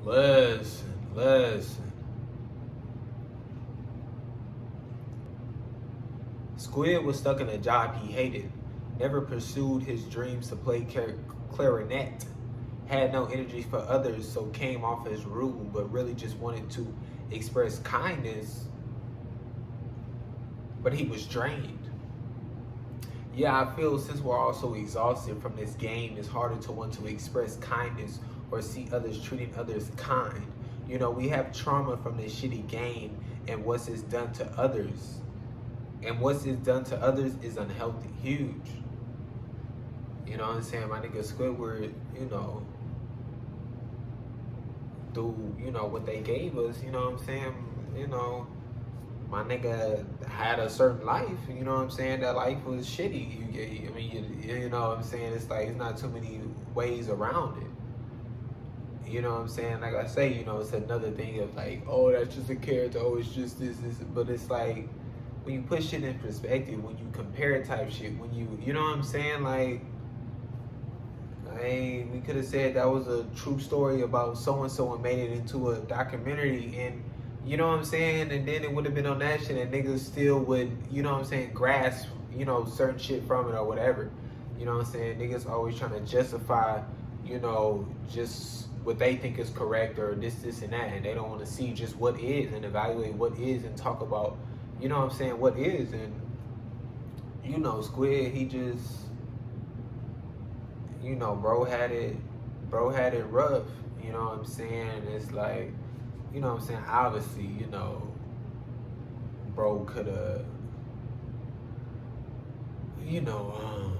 Listen. Squid was stuck in a job he hated, never pursued his dreams to play clarinet, had no energy for others, so came off as rude, but really just wanted to express kindness, but he was drained. Yeah, I feel since we're all so exhausted from this game, it's harder to want to express kindness or see others treating others kind. You know, we have trauma from this shitty game and what's it's done to others. And what's it's done to others is unhealthy, huge. You know what I'm saying? My nigga Squidward, you know, through, you know, what they gave us, you know what I'm saying? You know, my nigga had a certain life, you know what I'm saying? That life was shitty. I mean, you know what I'm saying? It's like, it's not too many ways around it. You know what I'm saying? Like I say, you know, it's another thing of like, oh, that's just a character, oh, it's just this. But it's like, when you put shit in perspective, when you compare type shit, when you know what I'm saying? Like, I we could have said that was a true story about so-and-so and made it into a documentary, and you know what I'm saying? And then it would have been on that shit and niggas still would, you know what I'm saying, grasp, you know, certain shit from it or whatever. You know what I'm saying? Niggas always trying to justify, you know, just what they think is correct or this, and that. And they don't want to see just what is and evaluate what is and talk about, you know what I'm saying, what is. And, you know, Squid, he just, you know, bro had it rough. You know what I'm saying? It's like, you know what I'm saying, obviously, you know, bro could have, you know,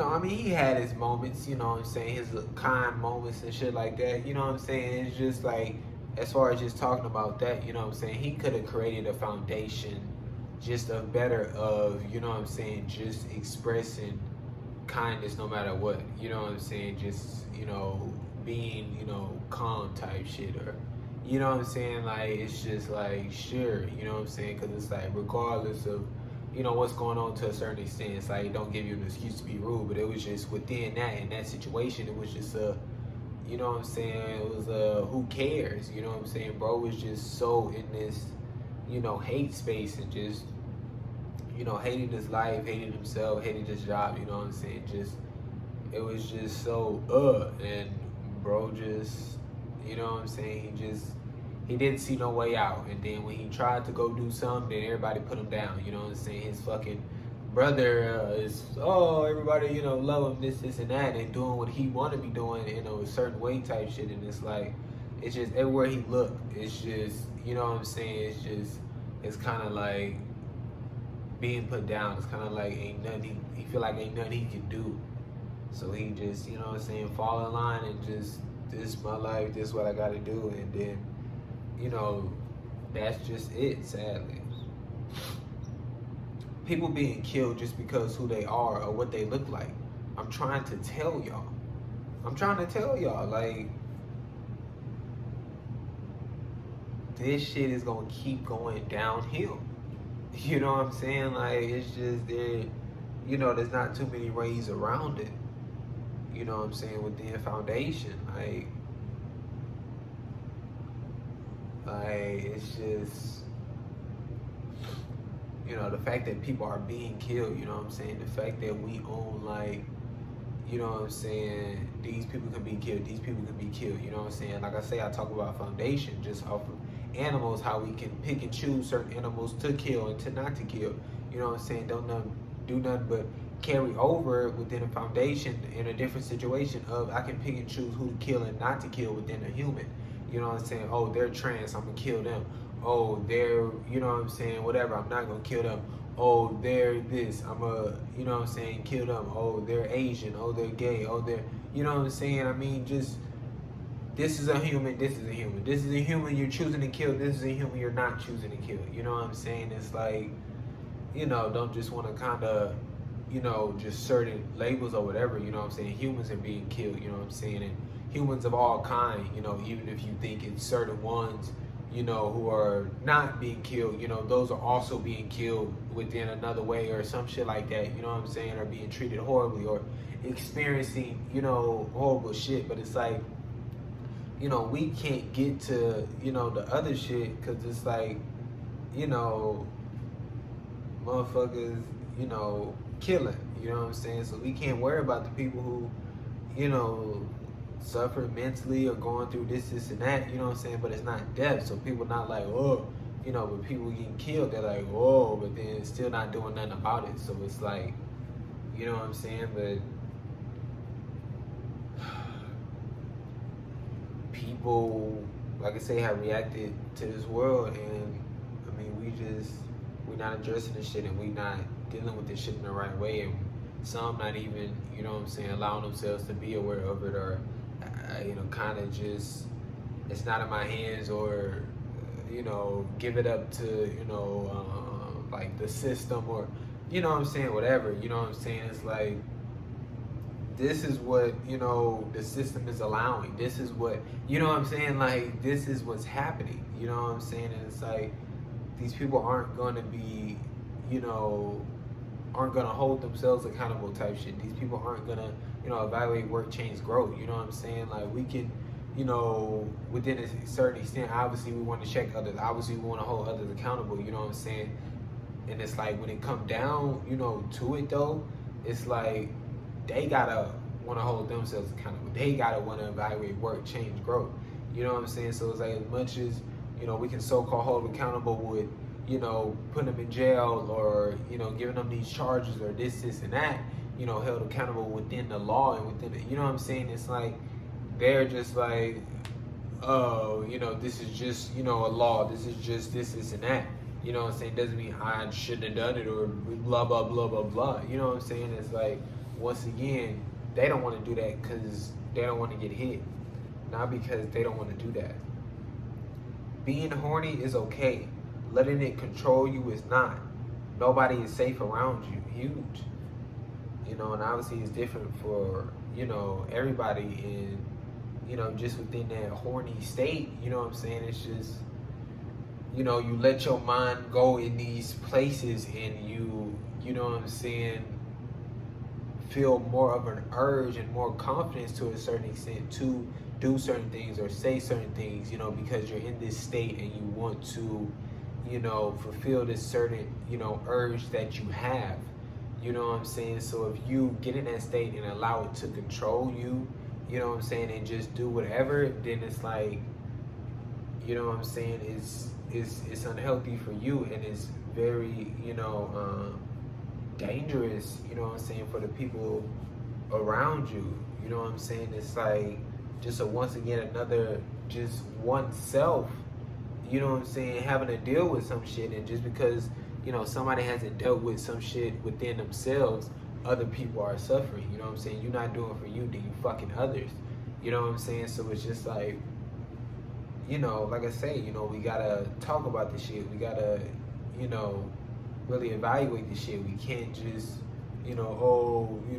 I mean, he had his moments, you know what I'm saying, his kind moments and shit like that, you know what I'm saying? It's just like, as far as just talking about that, you know what I'm saying, he could have created a foundation just of better of, you know what I'm saying, just expressing kindness no matter what, you know what I'm saying, just, you know, being, you know, calm type shit, or, you know what I'm saying, like, it's just like, sure, you know what I'm saying, because it's like, regardless of, you know, what's going on to a certain extent, it's like, don't give you an excuse to be rude, but it was just within that, in that situation, it was just a, you know what I'm saying, it was a, who cares, you know what I'm saying, bro was just so in this, you know, hate space and just, you know, hated his life, hated himself, hated his job, you know what I'm saying, just, it was just so, and bro just, you know what I'm saying, he didn't see no way out. And then when he tried to go do something, then everybody put him down, you know what I'm saying, his fucking brother is, oh, everybody, you know, love him, this, and that, and doing what he want to be doing in a certain way type shit, and it's like, it's just, everywhere he looked, it's just, you know what I'm saying, it's just, it's kind of like, being put down, it's kind of like, ain't nothing, he feel like ain't nothing he can do. So he just, you know what I'm saying, fall in line and just, this is my life, this is what I gotta do. And then, you know, that's just it, sadly. People being killed just because who they are or what they look like. I'm trying to tell y'all. Like, this shit is gonna keep going downhill. You know what I'm saying? Like, it's just, you know, there's not too many ways around it. You know what I'm saying, within foundation, like it's just, you know, the fact that people are being killed, you know what I'm saying, the fact that we own, like, you know what I'm saying, these people can be killed, these people can be killed, you know what I'm saying, like I say, I talk about foundation, just off of animals, how we can pick and choose certain animals to kill and to not to kill, you know what I'm saying, don't do nothing but carry over within a foundation in a different situation of, I can pick and choose who to kill and not to kill within a human. You know what I'm saying? Oh, they're trans, I'm gonna kill them. Oh, they're, you know what I'm saying, whatever, I'm not gonna kill them. Oh, they're this, I'm a, you know what I'm saying, kill them. Oh, they're Asian, oh, they're gay, oh, they're, you know what I'm saying? I mean, just, this is a human, this is a human. This is a human you're choosing to kill, this is a human you're not choosing to kill. You know what I'm saying? It's like, you know, don't just want to kind of, you know, just certain labels or whatever, you know what I'm saying? Humans are being killed, you know what I'm saying? And humans of all kind, you know, even if you think it's certain ones, you know, who are not being killed, you know, those are also being killed within another way or some shit like that, you know what I'm saying? Or being treated horribly, or experiencing, you know, horrible shit. But it's like, you know, we can't get to, you know, the other shit because it's like, you know, motherfuckers, you know, killing. You know what I'm saying? So we can't worry about the people who, you know, suffer mentally or going through this, and that. You know what I'm saying? But it's not death. So people not like, oh, you know, but people getting killed, they're like, oh, but then still not doing nothing about it. So it's like, you know what I'm saying? But people, like I say, have reacted to this world, and I mean, we're not addressing this shit, and we not dealing with this shit in the right way, and some not even, you know what I'm saying, allowing themselves to be aware of it, or you know, kind of just, it's not in my hands, or you know, give it up to, you know, like the system, or you know what I'm saying, whatever. You know what I'm saying? It's like, this is what, you know, the system is allowing. This is what, you know what I'm saying? Like, this is what's happening. You know what I'm saying? And it's like, these people aren't going to be, you know, aren't going to hold themselves accountable type shit. These people aren't going to, you know, evaluate work, change, growth. You know what I'm saying? Like, we can, you know, within a certain extent, obviously we want to check others. Obviously we want to hold others accountable. You know what I'm saying? And it's like, when it come down, you know, to it though, it's like, they gotta want to hold themselves accountable. They gotta want to evaluate work, change, growth. You know what I'm saying? So it's like, as much as, you know, we can so-called hold accountable with, you know, putting them in jail, or, you know, giving them these charges, or this, and that, you know, held accountable within the law and within the, you know what I'm saying? It's like, they're just like, oh, you know, this is just, you know, a law. This is just this, and that. You know what I'm saying? Doesn't mean I shouldn't have done it, or blah, blah, blah, blah, blah. You know what I'm saying? It's like, once again, they don't want to do that because they don't want to get hit, not because they don't want to do that. Being horny is okay. Letting it control you is not. Nobody is safe around you. Huge. You know, and obviously it's different for, you know, everybody in, you know, just within that horny state. You know what I'm saying? It's just, you know, you let your mind go in these places, and you know what I'm saying, feel more of an urge and more confidence to a certain extent to do certain things or say certain things, you know, because you're in this state and you want to, you know, fulfill this certain, you know, urge that you have. You know what I'm saying? So if you get in that state and allow it to control you, you know what I'm saying, and just do whatever, then it's like, you know what I'm saying, it's unhealthy for you, and it's very, you know, dangerous, you know what I'm saying, for the people around you. You know what I'm saying? It's like, just once again, another, just oneself, you know what I'm saying, having to deal with some shit, and just because, you know, somebody hasn't dealt with some shit within themselves, other people are suffering. You know what I'm saying? You're not doing for you, then you fucking others. You know what I'm saying? So it's just like, you know, like I say, you know, we gotta talk about this shit. We gotta, you know, really evaluate this shit. We can't just, you know, oh, you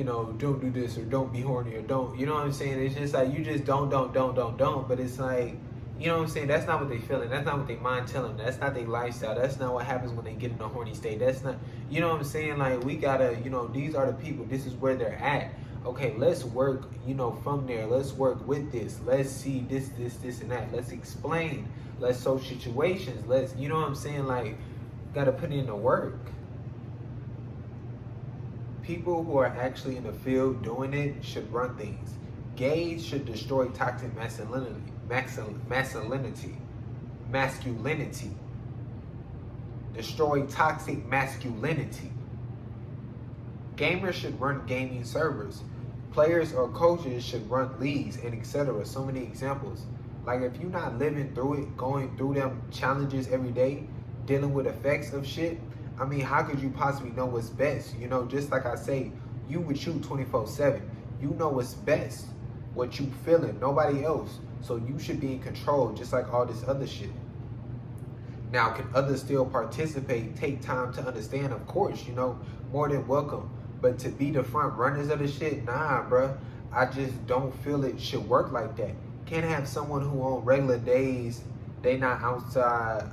know, don't do this, or don't be horny, or don't, you know what I'm saying? It's just like, you just don't. But it's like, you know what I'm saying? That's not what they feeling. That's not what they mind telling them. That's not their lifestyle. That's not what happens when they get in a horny state. That's not, you know what I'm saying? Like, we gotta, you know, these are the people. This is where they're at. Okay, let's work, you know, from there. Let's work with this. Let's see this, and that. Let's explain. Let's solve situations. Let's, you know what I'm saying? Like, gotta put in the work. People who are actually in the field doing it should run things. Gays should destroy toxic masculinity. Destroy toxic masculinity. Gamers should run gaming servers. Players or coaches should run leagues, and etc. So many examples. Like, if you're not living through it, going through them challenges every day, dealing with effects of shit, I mean, how could you possibly know what's best? You know, just like I say, you with you 24/7. You know what's best, what you feeling, nobody else. So you should be in control, just like all this other shit. Now, can others still participate, take time to understand? Of course, you know, more than welcome. But to be the front runners of the shit, nah, bruh. I just don't feel it should work like that. Can't have someone who on regular days, they not outside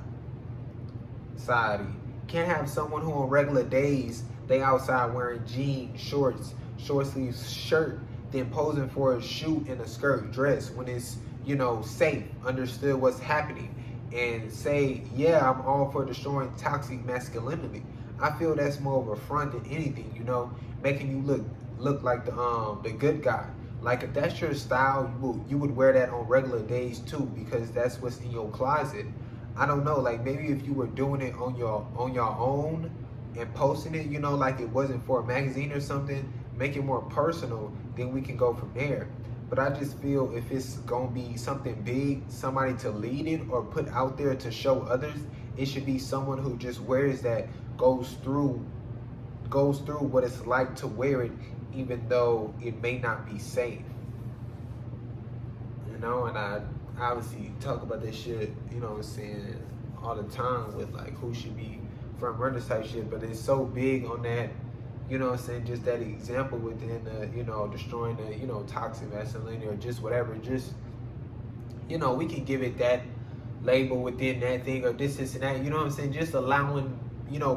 society. Can't have someone who on regular days They outside wearing jeans, shorts, short sleeves shirt, then posing for a shoot in a skirt dress when it's, safe, understood what's happening, and say, yeah, I'm all for destroying toxic masculinity. I feel that's more of a front than anything, making you look like the good guy. Like if that's your style, you would wear that on regular days too, because that's what's in your closet. I don't know, like maybe if you were doing it on your own and posting it, like it wasn't for a magazine or something, make it more personal, then we can go from there. But I just feel if it's gonna be something big, somebody to lead it or put out there to show others, it should be someone who just wears that, goes through what it's like to wear it, even though it may not be safe. And I obviously talk about this shit, all the time with like who should be front runners type shit, but it's so big on that, just that example within the, destroying the, toxic masculinity or just whatever, just, we can give it that label within that thing or this and that, just allowing,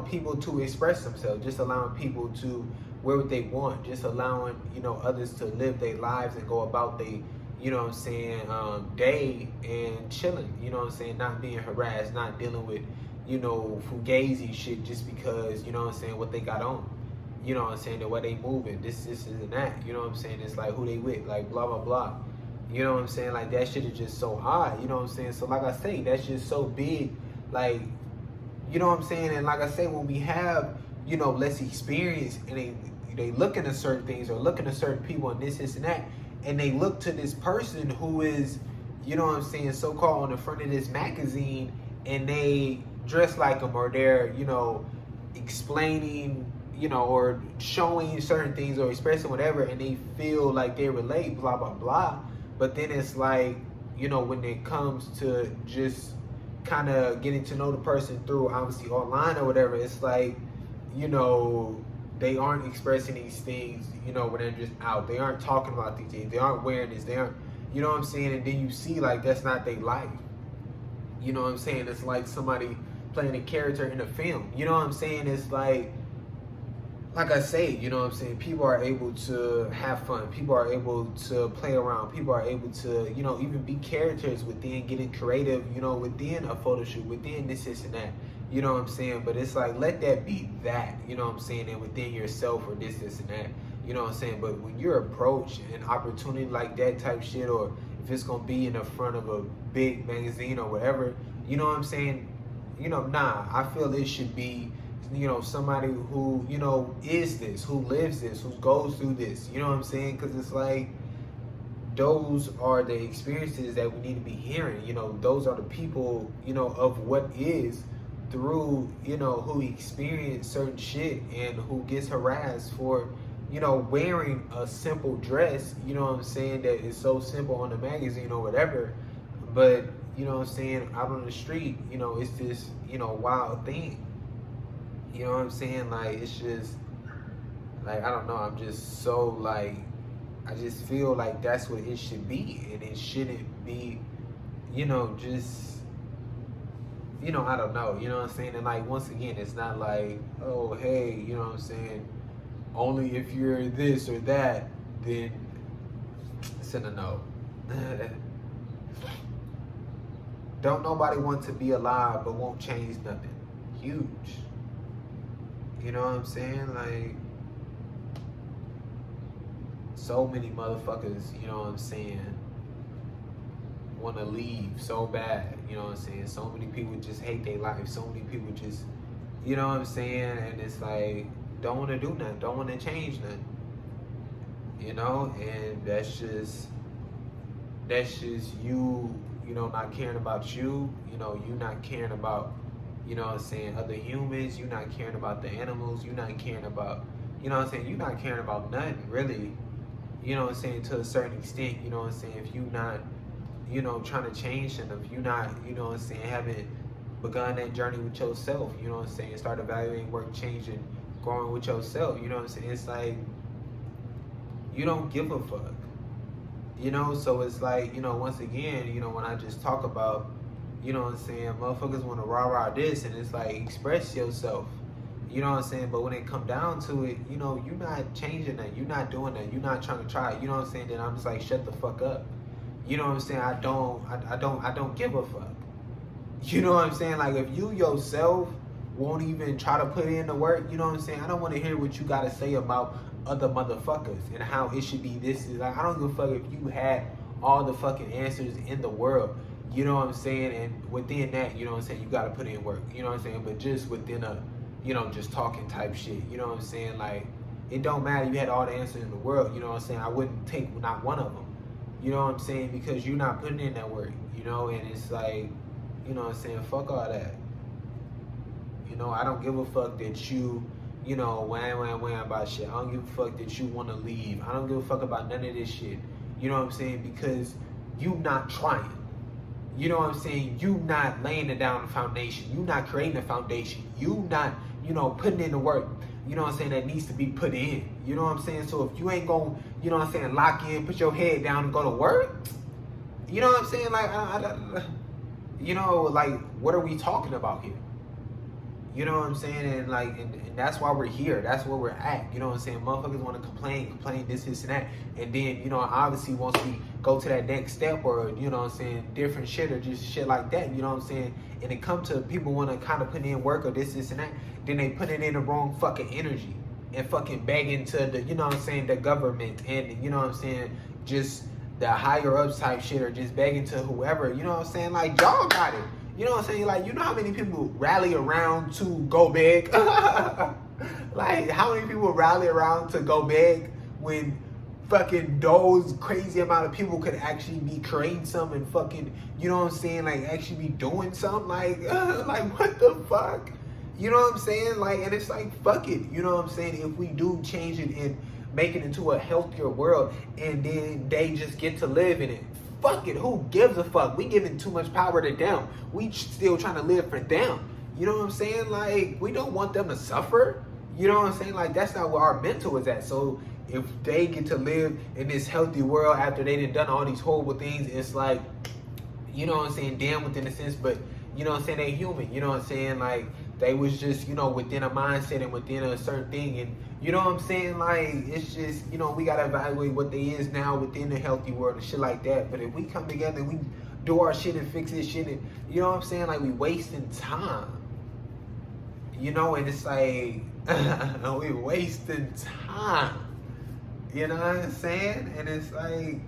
people to express themselves, just allowing people to wear what they want, just allowing, others to live their lives and go about their, day and chilling, not being harassed, not dealing with, fugazi shit just because, what they got on. The way they moving, this and that, it's like who they with, like blah, blah, blah. Like that shit is just so odd, So like I say, that's just so big, like, And like I say, when we have, less experience and they look into certain things or look into certain people and this and that, and they look to this person who is, so-called on the front of this magazine, and they dress like them, or they're, explaining, or showing certain things or expressing whatever, and they feel like they relate, blah, blah, blah. But then it's like, when it comes to just kind of getting to know the person through obviously online or whatever, it's like, they aren't expressing these things, when they're just out. They aren't talking about these things. They aren't wearing this. They aren't, And then you see like that's not their life. It's like somebody playing a character in a film. It's like I say, people are able to have fun. People are able to play around. People are able to, even be characters within getting creative, within a photo shoot, within this and that. But it's like, let that be that, and within yourself or this and that, But when you're approached an opportunity like that type shit, or if it's going to be in the front of a big magazine or whatever, nah, I feel it should be, somebody who, is this, who lives this, who goes through this, Because it's like, those are the experiences that we need to be hearing, those are the people, of what is through, who experience certain shit and who gets harassed for, wearing a simple dress, that is so simple on the magazine or whatever, but, out on the street, it's this, wild thing. Like, it's just, like, I don't know, I'm just so, like, I just feel like that's what it should be, and it shouldn't be, just, I don't know, And, like, once again, it's not like, oh, hey, only if you're this or that, then it's a no. Don't nobody want to be alive but won't change nothing. Huge. Like, so many motherfuckers, want to leave so bad, So many people just hate their life. So many people just, And it's like, don't want to do nothing, don't want to change nothing. And that's just you, not caring about you, you not caring about, other humans, you not caring about the animals, you not caring about, you not caring about nothing, really, to a certain extent, if you not, trying to change them, if you not, haven't begun that journey with yourself, start evaluating, work, changing, growing with yourself, it's like, you don't give a fuck, so it's like, once again, when I just talk about, motherfuckers want to rah-rah this, and it's like, express yourself, You know what I'm saying? But when it come down to it, you know, you're not changing that. You're not doing that. You're not trying to try it. You know what I'm saying? Then I'm just like, shut the fuck up. You know what I'm saying? I don't give a fuck. You know what I'm saying? Like, if you yourself won't even try to put in the work, you know what I'm saying? I don't want to hear what you got to say about other motherfuckers and how it should be this. Like, I don't give a fuck if you had all the fucking answers in the world. You know what I'm saying? And within that, you know what I'm saying? You got to put in work. You know what I'm saying? But just within a, you know, just talking type shit. You know what I'm saying? Like, it don't matter. You had all the answers in the world. You know what I'm saying? I wouldn't take not one of them. You know what I'm saying? Because you're not putting in that work. You know, and it's like, you know what I'm saying? Fuck all that. You know, I don't give a fuck that you know, wham about shit. I don't give a fuck that you want to leave. I don't give a fuck about none of this shit. You know what I'm saying? Because you not trying. You know what I'm saying? You not laying it down the foundation. You not creating a foundation. You not, you know, putting in the work. You know what I'm saying? That needs to be put in. You know what I'm saying? So if you ain't gonna, you know what I'm saying, lock in, put your head down and go to work. You know what I'm saying? Like, you know, like, what are we talking about here? You know what I'm saying? And like, and that's why we're here. That's where we're at. You know what I'm saying? Motherfuckers want to complain, this, and that. And then, you know, obviously once we go to that next step or, you know what I'm saying, different shit or just shit like that, you know what I'm saying? And it come to people want to kind of put in work or this, and that. Then they put it in the wrong fucking energy and fucking begging to the, you know what I'm saying, the government and, you know what I'm saying, just the higher ups type shit or just begging to whoever, you know what I'm saying? Like, y'all got it. You know what I'm saying? Like, you know how many people rally around to go big? Like, how many people rally around to go big when fucking those crazy amount of people could actually be creating something and fucking, you know what I'm saying? Like, actually be doing something? Like, like, what the fuck? You know what I'm saying? Like, and it's like, fuck it. You know what I'm saying? If we do change it and make it into a healthier world and then they just get to live in it, fuck it, who gives a fuck? We giving too much power to them. We still trying to live for them. You know what I'm saying? Like, we don't want them to suffer. You know what I'm saying? Like, that's not where our mental is at. So if they get to live in this healthy world after they done all these horrible things, it's like, you know what I'm saying, damn within a sense, but you know what I'm saying, they human. You know what I'm saying? Like, they was just, you know, within a mindset and within a certain thing. And you know what I'm saying? Like, it's just, you know, we got to evaluate what they is now within the healthy world and shit like that. But if we come together and we do our shit and fix this shit, and you know what I'm saying? Like, we wasting time. You know, and it's like, we wasting time. You know what I'm saying? And it's like,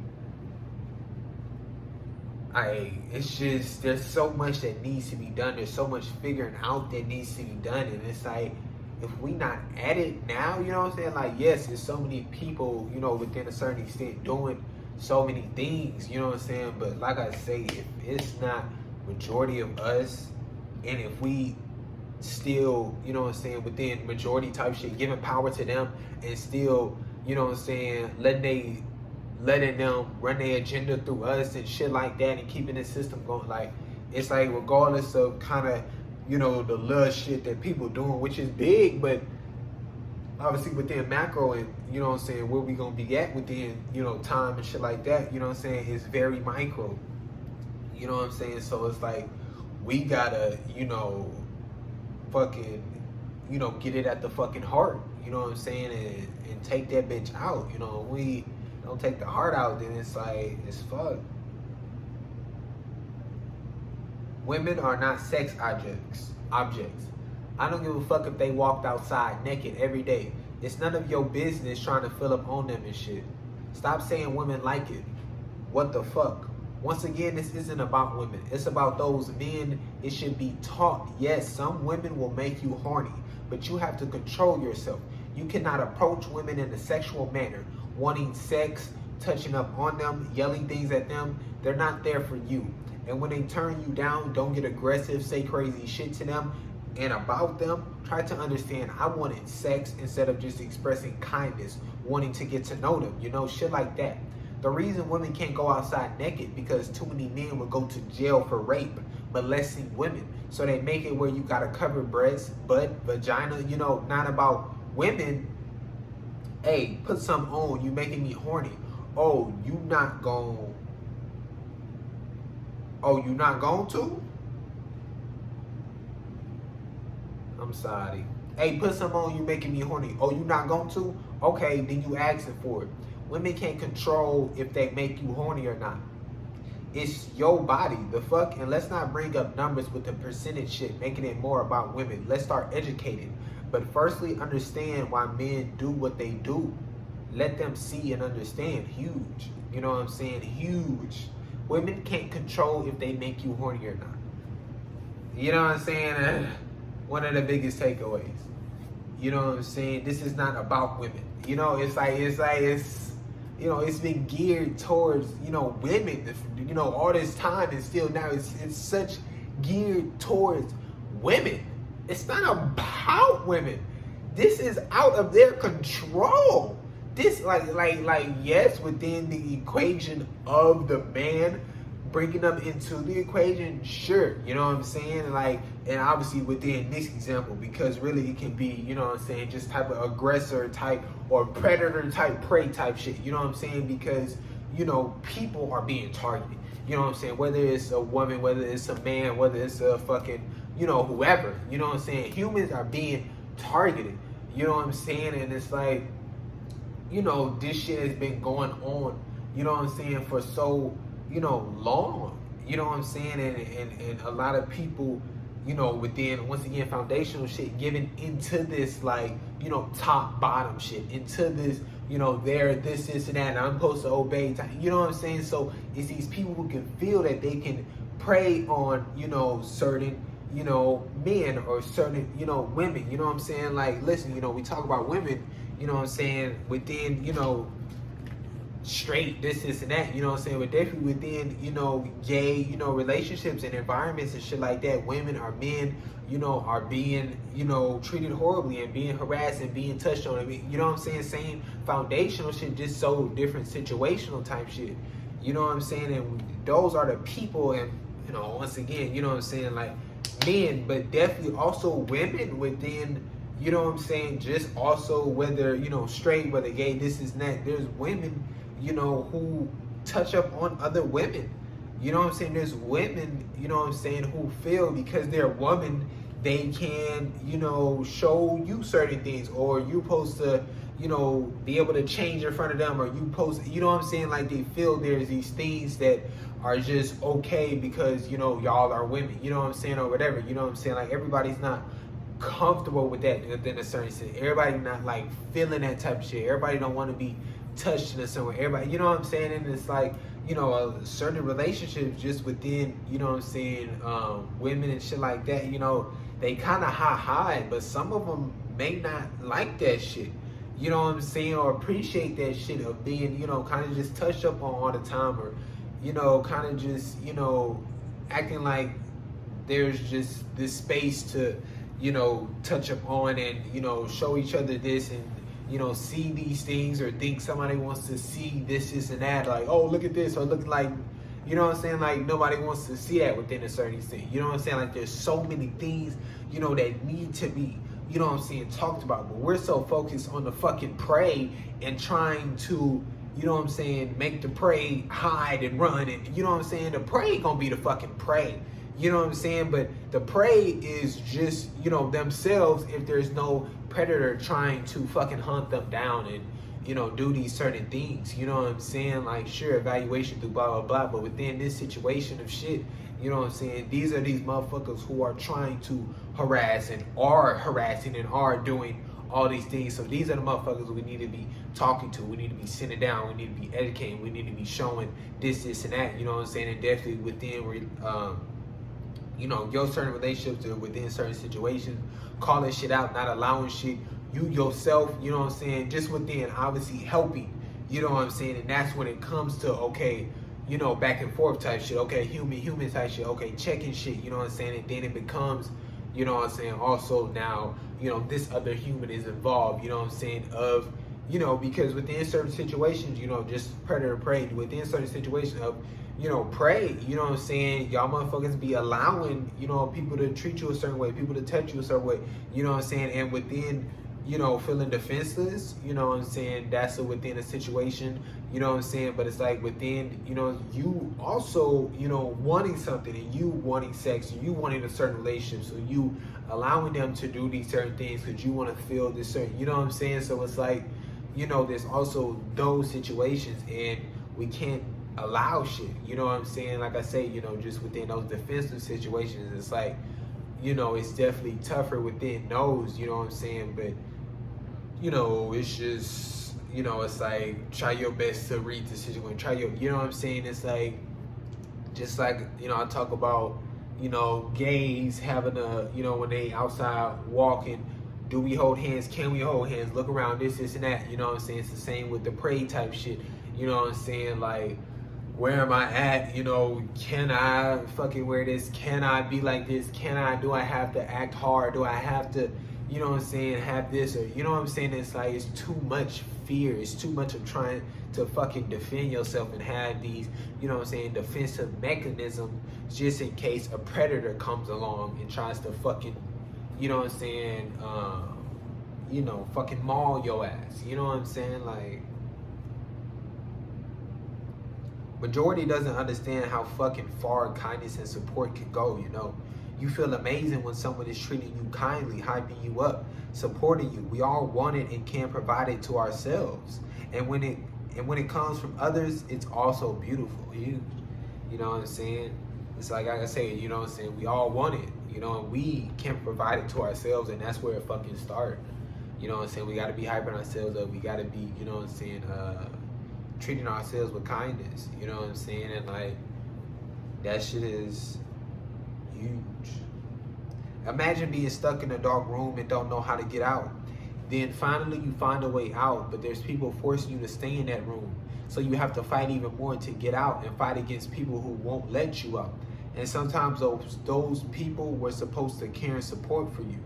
it's just, there's so much that needs to be done. There's so much figuring out that needs to be done. And it's like, if we not at it now, you know what I'm saying? Like, yes, there's so many people, you know, within a certain extent doing so many things, you know what I'm saying? But like I say, if it's not majority of us, and if we still, you know what I'm saying, within majority type shit, giving power to them and still, you know what I'm saying, letting them run their agenda through us and shit like that and keeping the system going, like, it's like regardless of kind of, you know, the little shit that people doing, which is big, but obviously within macro and, you know what I'm saying, where we gonna be at within, you know, time and shit like that, you know what I'm saying, is very micro. You know what I'm saying? So it's like, we gotta, you know, fucking, you know, get it at the fucking heart, you know what I'm saying, and take that bitch out. You know, we don't take the heart out, then it's like, it's fucked. Women are not sex objects. I don't give a fuck if they walked outside naked every day. It's none of your business trying to fill up on them and shit. Stop saying women like it. What the fuck? Once again, this isn't about women. It's about those men. It should be taught. Yes, some women will make you horny, but you have to control yourself. You cannot approach women in a sexual manner, wanting sex, touching up on them, yelling things at them. They're not there for you. And when they turn you down, don't get aggressive, say crazy shit to them and about them. Try to understand, I wanted sex instead of just expressing kindness, wanting to get to know them, you know, shit like that. The reason women can't go outside naked because too many men would go to jail for rape, molesting women. So they make it where you gotta cover breasts, butt, vagina, you know, not about women. Hey, put something on, you making me horny. Oh, you not going to? I'm sorry. Hey, put some on, you making me horny. Oh, you not going to? Okay, then you asking for it. Women can't control if they make you horny or not. It's your body, the fuck. And let's not bring up numbers with the percentage shit, making it more about women. Let's start educating. But firstly, understand why men do what they do. Let them see and understand. Huge. You know what I'm saying? Huge. Women can't control if they make you horny or not. You know what I'm saying? One of the biggest takeaways. You know what I'm saying? This is not about women. You know, it's you know, it's been geared towards, you know, women, you know, all this time, and still now it's such geared towards women. It's not about women. This is out of their control. This like yes, within the equation of the man, bringing them into the equation, sure, you know what I'm saying? Like, and obviously within this example, because really it can be, you know what I'm saying, just type of aggressor type or predator type, prey type shit, you know what I'm saying? Because, you know, people are being targeted, you know what I'm saying? Whether it's a woman, whether it's a man, whether it's a fucking, you know, whoever, you know what I'm saying? Humans are being targeted, you know what I'm saying? And it's like, you know, this shit has been going on, you know what I'm saying, for so, you know, long, you know what I'm saying, and a lot of people, you know, within, once again, foundational shit, giving into this, like, you know, top bottom shit, into this, you know, this and that, and I'm supposed to obey, you know what I'm saying? So it's these people who can feel that they can prey on, you know, certain, you know, men or certain, you know, women, you know what I'm saying? Like, listen, you know, we talk about women, you know what I'm saying, within, you know, straight this and that, you know what I'm saying, but definitely within, you know, gay, you know, relationships and environments and shit like that, women or men, you know, are being, you know, treated horribly and being harassed and being touched on. I mean, you know what I'm saying, same foundational shit, just so different situational type shit, you know what I'm saying? And those are the people, and, you know, once again, you know what I'm saying, like men, but definitely also women within, you know what I'm saying, just also whether, you know, straight, whether gay, this is that, there's women, you know, who touch up on other women. You know what I'm saying? There's women, you know what I'm saying, who feel because they're a woman, they can, you know, show you certain things, or you're supposed to, you know, be able to change in front of them, or you post, you know what I'm saying? Like, they feel there's these things that are just okay because, you know, y'all are women, you know what I'm saying, or whatever, you know what I'm saying? Like, everybody's not comfortable with that within a certain sense. Everybody not like feeling that type of shit. Everybody don't want to be touched in a certain way. Everybody, you know what I'm saying? And it's like, you know, certain relationships just within, you know what I'm saying, women and shit like that, you know, they kind of hide, but some of them may not like that shit, you know what I'm saying, or appreciate that shit of being, you know, kind of just touched up on all the time, or, you know, kind of just, you know, acting like there's just this space to, you know, touch up on and, you know, show each other this and, you know, see these things, or think somebody wants to see this and that, like, oh, look at this, or look like, you know what I'm saying, like, nobody wants to see that within a certain thing, you know what I'm saying, like, there's so many things, you know, that need to be, you know what I'm saying, talked about, but we're so focused on the fucking prey and trying to, you know what I'm saying, make the prey hide and run, and, you know what I'm saying, the prey gonna be the fucking prey. You know what I'm saying? But the prey is just, you know, themselves if there's no predator trying to fucking hunt them down and, you know, do these certain things. You know what I'm saying? Like, sure, evaluation through blah, blah, blah. But within this situation of shit, you know what I'm saying? These are these motherfuckers who are trying to harass and are harassing and are doing all these things. So these are the motherfuckers we need to be talking to. We need to be sitting down. We need to be educating. We need to be showing this and that. You know what I'm saying? And definitely within, you know, your certain relationships or within certain situations, calling shit out, not allowing shit, you yourself, you know what I'm saying, just within, obviously helping, you know what I'm saying, and that's when it comes to, okay, you know, back and forth type shit, okay, human type shit, okay, checking shit, you know what I'm saying, and then it becomes, you know what I'm saying, also now, you know, this other human is involved, you know what I'm saying, of, you know, because within certain situations, you know, just predator prey, within certain situations of, you know, prey, you know what I'm saying, y'all motherfuckers be allowing, you know, people to treat you a certain way, people to touch you a certain way, you know what I'm saying, and within, you know, feeling defenseless, you know what I'm saying, that's within a situation, You know what I'm saying? But it's like within, you know, you also, you know, wanting something and you wanting sex and you wanting a certain relationship. So you allowing them to do these certain things because you want to feel this certain, you know what I'm saying? So it's like, you know, there's also those situations and we can't allow shit. You know what I'm saying? Like I say, you know, just within those defensive situations, it's like, you know, it's definitely tougher within those, you know what I'm saying? But, you know, it's just, you know, it's like, try your best to read the situation. Try your, you know what I'm saying? It's like, just like, you know, I talk about, you know, gays having a, you know, when they outside walking, do we hold hands? Can we hold hands? Look around, this, and that. You know what I'm saying? It's the same with the pray type shit. You know what I'm saying? Like, where am I at? You know, can I fucking wear this? Can I be like this? Do I have to act hard? Do I have to, you know what I'm saying, have this? Or, you know what I'm saying? It's like, it's too much fear. It's too much of trying to fucking defend yourself and have these, you know what I'm saying, defensive mechanisms just in case a predator comes along and tries to fucking, you know what I'm saying, you know, fucking maul your ass. You know what I'm saying? Like, majority doesn't understand how fucking far kindness and support can go, you know. You feel amazing when someone is treating you kindly, hyping you up, supporting you. We all want it and can provide it to ourselves. And when it comes from others, it's also beautiful. You know what I'm saying? It's like I say, you know what I'm saying, we all want it, you know, and we can provide it to ourselves, and that's where it fucking starts. You know what I'm saying? We gotta be hyping ourselves up. We gotta be, you know what I'm saying, treating ourselves with kindness, you know what I'm saying? And like, that shit is huge. Imagine being stuck in a dark room and don't know how to get out. Then finally you find a way out, but there's people forcing you to stay in that room. So you have to fight even more to get out and fight against people who won't let you out. And sometimes those people were supposed to care and support for you.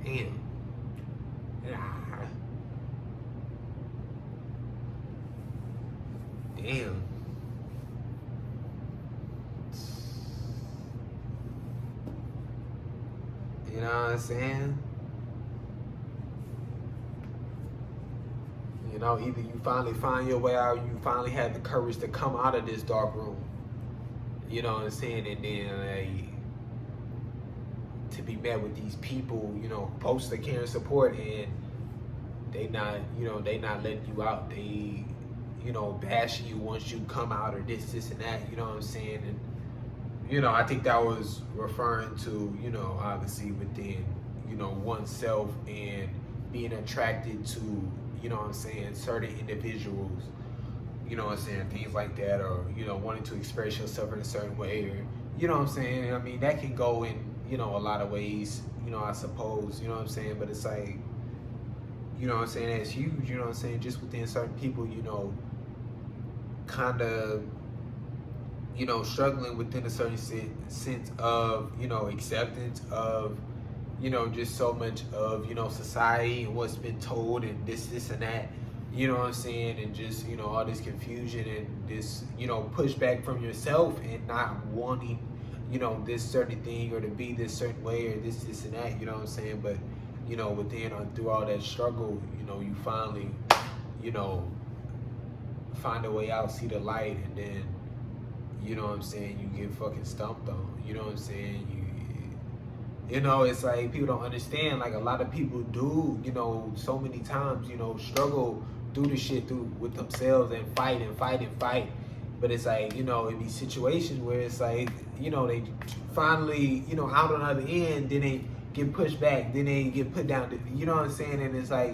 Damn. Damn. You know what I'm saying? You know, either you finally find your way out, you finally had the courage to come out of this dark room. You know what I'm saying? And then like, to be met with these people, you know, post the care and support, and they not, you know, they not letting you out. They, you know, bashing you once you come out, or this, and that, you know what I'm saying? And, you know, I think that was referring to, you know, obviously within, you know, oneself and being attracted to, you know what I'm saying, certain individuals, you know what I'm saying, things like that, or, you know, wanting to express yourself in a certain way, or, you know what I'm saying, I mean, that can go in, you know, a lot of ways, you know, I suppose, you know what I'm saying, but it's like, you know what I'm saying, that's huge, you know what I'm saying, just within certain people, you know, kind of, you know, struggling within a certain sense of, you know, acceptance of, you know, just so much of, you know, society and what's been told and this and that, you know what I'm saying, and just, you know, all this confusion and this, you know, pushback from yourself and not wanting, you know, this certain thing or to be this certain way or this and that, you know what I'm saying, but, you know, within or through all that struggle, you know, you finally, you know, find a way out, see the light, and then, you know what I'm saying, you get fucking stumped on, you know what I'm saying, you know, it's like people don't understand, like a lot of people do, you know, so many times, you know, struggle through the shit through with themselves and fight, but it's like, you know, in these situations where it's like, you know, they finally, you know, out on the other end, then they get pushed back, then they get put down, you know what I'm saying, and it's like,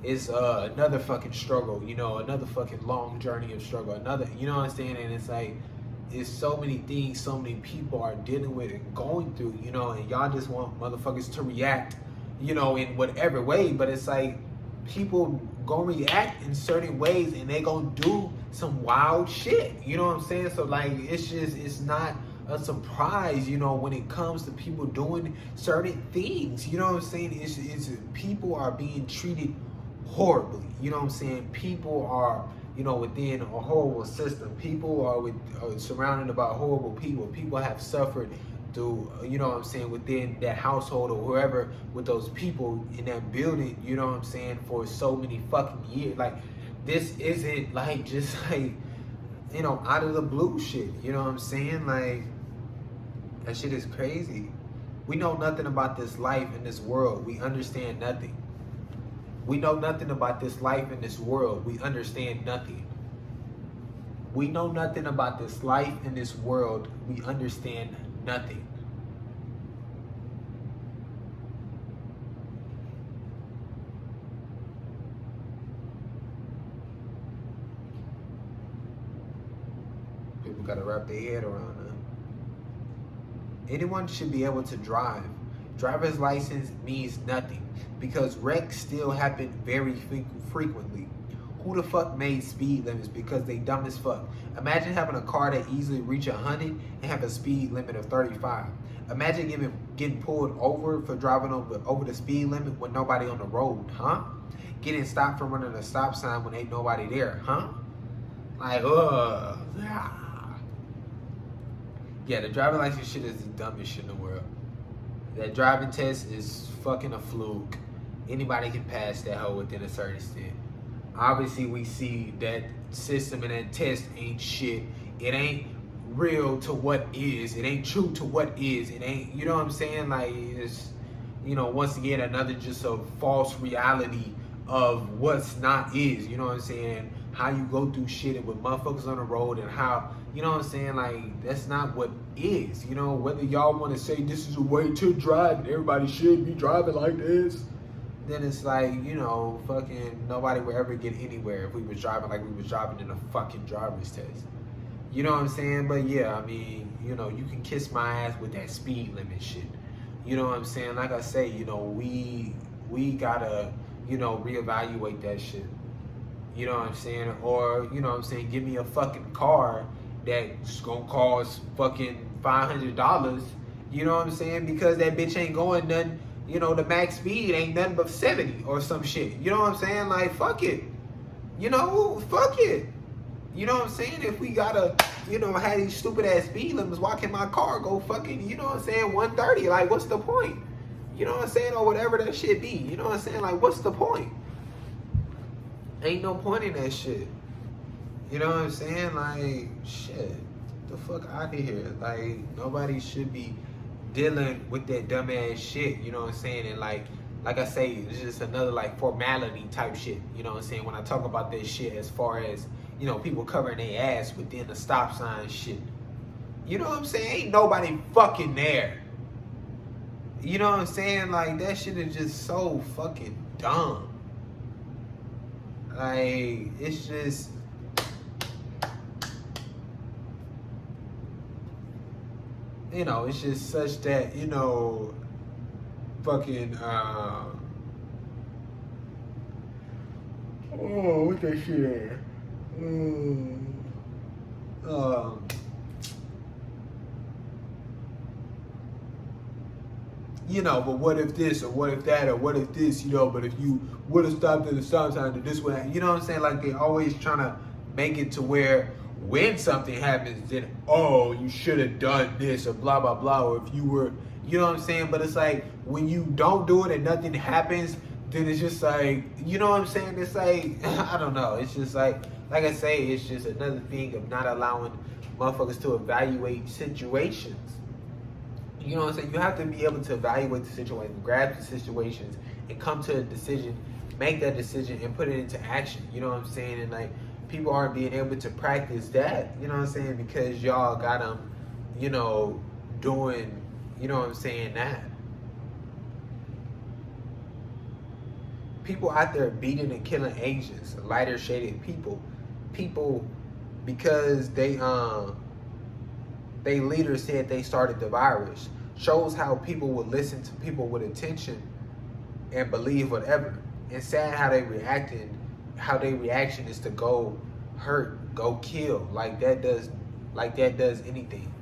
it's another fucking struggle, you know, another fucking long journey of struggle, another, you know what I'm saying, and it's like, it's so many things so many people are dealing with and going through, you know, and y'all just want motherfuckers to react, you know, in whatever way, but it's like, people gonna react in certain ways and they gonna do some wild shit, you know what I'm saying, so like, it's just, it's not a surprise, you know, when it comes to people doing certain things, you know what I'm saying, it's people are being treated horribly, you know what I'm saying, people are, you know, within a horrible system. People are surrounded by horrible people. People have suffered through, you know what I'm saying, within that household or whoever, with those people in that building, you know what I'm saying, for so many fucking years. Like, this isn't like just like, you know, out of the blue shit, you know what I'm saying? Like, that shit is crazy. We know nothing about this life in this world. We understand nothing. We know nothing about this life in this world. We understand nothing. We know nothing about this life in this world. We understand nothing. People gotta wrap their head around that. Anyone should be able to drive. Driver's license means nothing because wrecks still happen very frequently. Who the fuck made speed limits because they dumb as fuck? Imagine having a car that easily reach 100 and have a speed limit of 35. Imagine getting pulled over for driving over the speed limit with nobody on the road, huh? Getting stopped for running a stop sign when ain't nobody there, huh? Like, yeah, the driving license shit is the dumbest shit in the world. That driving test is fucking a fluke. Anybody can pass that hoe within a certain extent. Obviously, we see that system and that test ain't shit. It ain't real to what is. It ain't true to what is. It ain't, you know what I'm saying? Like, it's, you know, once again, another just a false reality of what's not is. You know what I'm saying? How you go through shit with motherfuckers on the road and how, you know what I'm saying? Like, that's not what is. You know, whether y'all want to say this is a way to drive and everybody should be driving like this, then it's like, you know, fucking nobody would ever get anywhere if we was driving like we was driving in a fucking driver's test. You know what I'm saying? But yeah, I mean, you know, you can kiss my ass with that speed limit shit. You know what I'm saying? Like I say, you know, we gotta, you know, reevaluate that shit. You know what I'm saying? Or, you know what I'm saying, give me a fucking car that's gonna cost fucking $500. You know what I'm saying? Because that bitch ain't going nothing. You know, the max speed ain't nothing but 70 or some shit. You know what I'm saying? Like, fuck it. You know, fuck it. You know what I'm saying? If we gotta, you know, have these stupid ass speed limits, why can't my car go fucking, you know what I'm saying, 130? Like, what's the point? You know what I'm saying? Or whatever that shit be. You know what I'm saying? Like, what's the point? Ain't no point in that shit. You know what I'm saying? Like, shit. Get the fuck out of here. Like, nobody should be dealing with that dumbass shit, you know what I'm saying? And like I say, it's just another like formality type shit, you know what I'm saying? When I talk about this shit as far as, you know, people covering their ass within the stop sign shit. You know what I'm saying? Ain't nobody fucking there. You know what I'm saying? Like, that shit is just so fucking dumb. Like, it's just, you know, it's just such that, you know, fucking, what that shit at? You know, but what if this, or what if that, or what if this, you know, but if you would have stopped at the stop sign, then this would happen. You know what I'm saying? Like, they always trying to make it to where when something happens, then, oh, you should have done this, or blah, blah, blah, or if you were, you know what I'm saying? But it's like, when you don't do it and nothing happens, then it's just like, you know what I'm saying? It's like, I don't know. It's just like I say, it's just another thing of not allowing motherfuckers to evaluate situations. You know what I'm saying? You have to be able to evaluate the situation, grab the situations, and come to a decision, make that decision, and put it into action. You know what I'm saying? And like, people aren't being able to practice that, you know what I'm saying? Because y'all got them, you know, doing, you know what I'm saying, that. People out there beating and killing Asians, lighter shaded people because they leaders said they started the virus. Shows how people would listen to people with attention and believe whatever. And sad how their reaction is to go hurt, go kill, like that does anything.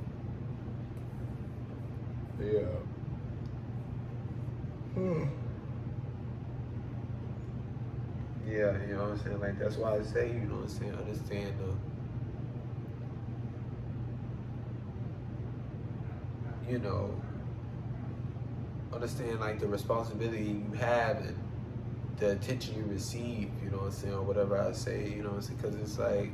Yeah. Yeah, you know what I'm saying? Like, that's why I say, you know what I'm saying, understand you know, understand like the responsibility you have and the attention you receive, you know what I'm saying, or whatever I say, you know what I'm saying, because it's like,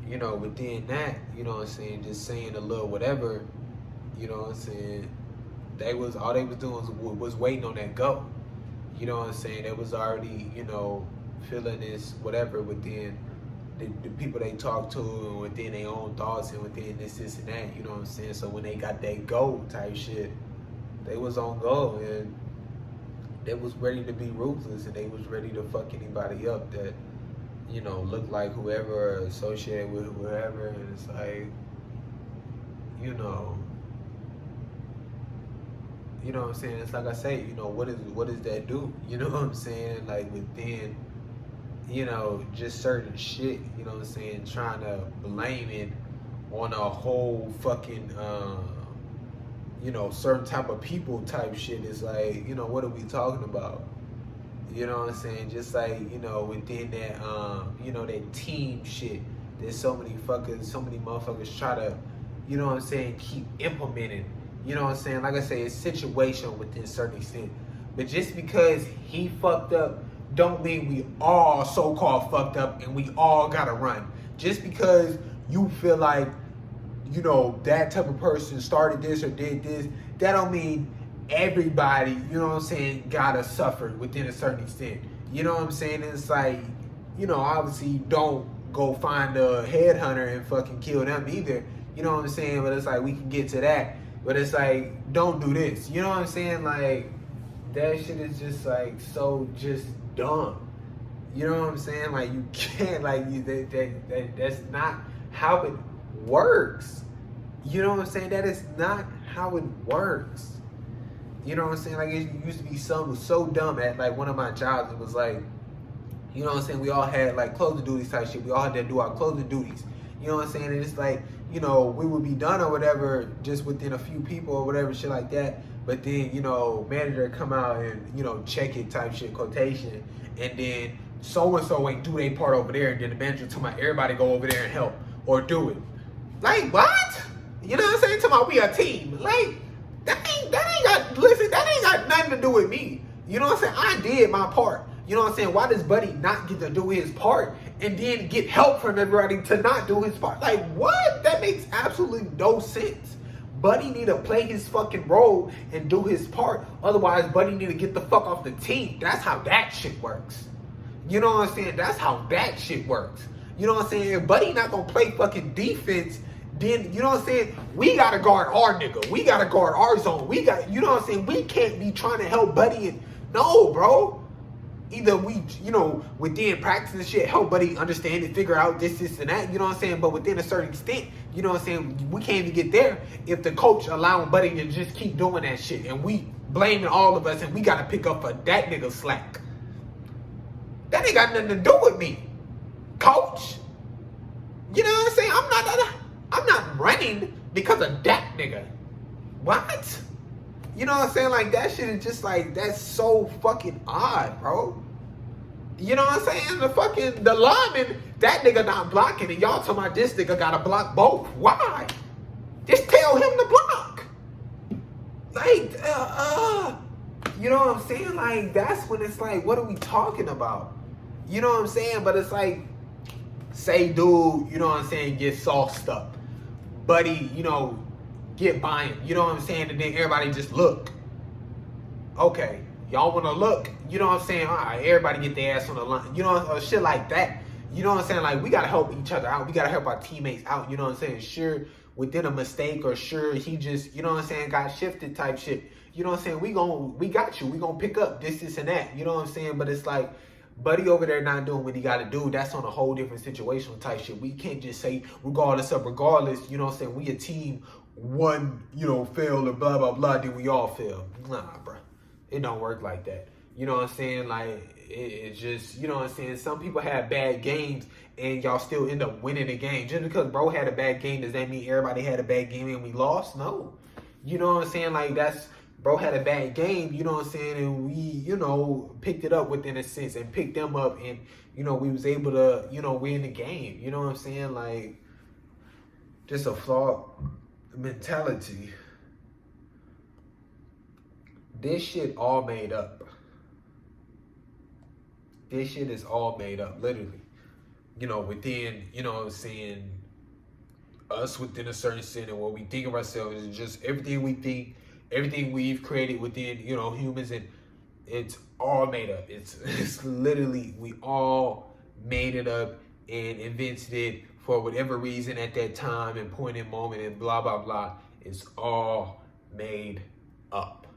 you know, within that, you know what I'm saying, just saying a little whatever, you know what I'm saying, all they was doing was waiting on that go, you know what I'm saying, they was already, you know, feeling this whatever within the people they talk to and within their own thoughts and within this and that, you know what I'm saying, so when they got that go type shit, they was on go and they was ready to be ruthless and they was ready to fuck anybody up that, you know, looked like whoever or associated with whoever. And it's like, you know what I'm saying? It's like I say, you know, what does that do? You know what I'm saying? Like within, you know, just certain shit, you know what I'm saying, trying to blame it on a whole fucking you know, certain type of people type shit. Is like, you know, what are we talking about? You know what I'm saying? Just like, you know, within that, you know, that team shit, there's so many motherfuckers try to, you know what I'm saying, keep implementing, you know what I'm saying? Like I say, it's situation within certain extent. But just because he fucked up, don't mean we all so-called fucked up and we all gotta run. Just because you feel like, you know, that type of person started this or did this, that don't mean everybody, you know what I'm saying, gotta suffer within a certain extent. You know what I'm saying? It's like, you know, obviously don't go find a headhunter and fucking kill them either. You know what I'm saying? But it's like, we can get to that. But it's like, don't do this. You know what I'm saying? Like, that shit is just like so just dumb. You know what I'm saying? Like, you can't, like, that's not how it works. You know what I'm saying? That is not how it works. You know what I'm saying? Like, it used to be something so dumb at like one of my jobs. It was like, you know what I'm saying, we all had like clothing duties type shit. We all had to do our clothing duties. You know what I'm saying? And it's like, you know, we would be done or whatever just within a few people or whatever shit like that. But then, you know, manager come out and, you know, check it type shit, quotation. And then so-and-so ain't do their part over there. And then the manager tell my everybody go over there and help or do it. Like, what? You know what I'm saying? Tell my we a team. Like, that ain't got nothing to do with me. You know what I'm saying? I did my part. You know what I'm saying? Why does Buddy not get to do his part and then get help from everybody to not do his part? Like, what? That makes absolutely no sense. Buddy need to play his fucking role and do his part. Otherwise, Buddy need to get the fuck off the team. That's how that shit works. You know what I'm saying? That's how that shit works. You know what I'm saying? If Buddy not gonna play fucking defense, then, you know what I'm saying, we gotta guard our nigga. We gotta guard our zone. We got, you know what I'm saying? We can't be trying to help Buddy. And no, bro. Either we, you know, within practice and shit, help Buddy understand and figure out this, and that, you know what I'm saying? But within a certain extent, you know what I'm saying, we can't even get there if the coach allowing Buddy to just keep doing that shit. And we blaming all of us and we gotta pick up for that nigga slack. That ain't got nothing to do with me, coach. You know what I'm saying? I'm not running because of that nigga. What? You know what I'm saying? Like, that shit is just like, that's so fucking odd, bro. You know what I'm saying? The lineman, that nigga not blocking, and y'all talking about this nigga gotta block both. Why? Just tell him to block. Like, you know what I'm saying? Like, that's when it's like, what are we talking about? You know what I'm saying? But it's like, say dude, you know what I'm saying, get sauced up. Buddy, you know, get buying, you know what I'm saying? And then everybody just look. Okay, y'all want to look, you know what I'm saying? All right, everybody get their ass on the line, you know, shit like that. You know what I'm saying? Like, we got to help each other out. We got to help our teammates out, you know what I'm saying? Sure, within a mistake, or sure, he just, you know what I'm saying, got shifted type shit. You know what I'm saying? We got you. We gonna pick up this, and that. You know what I'm saying? But it's like, Buddy over there not doing what he got to do. That's on a whole different situational type shit. We can't just say regardless, you know what I'm saying, we a team, one, you know, fail or blah, blah, blah, then we all fail. Nah, bro. It don't work like that. You know what I'm saying? Like, it's just, you know what I'm saying? Some people have bad games and y'all still end up winning the game. Just because bro had a bad game, does that mean everybody had a bad game and we lost? No. You know what I'm saying? Like, that's, bro had a bad game, you know what I'm saying? And we, you know, picked it up within a sense and picked them up, and, you know, we was able to, you know, win the game. You know what I'm saying? Like, just a flawed mentality. This shit all made up. This shit is all made up, literally. You know, within, you know what I'm saying, us within a certain sin and what we think of ourselves is just everything we think, everything we've created within, you know, humans, and it's all made up. It's literally, we all made it up and invented it for whatever reason at that time and point and moment and blah, blah, blah. It's all made up.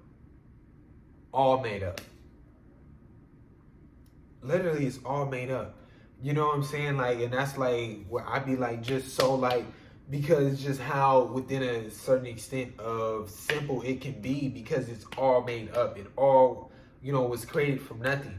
All made up. Literally, it's all made up. You know what I'm saying? Like, and that's like where I'd be like, just so like, because just how within a certain extent of simple it can be, because it's all made up. It all, you know, was created from nothing.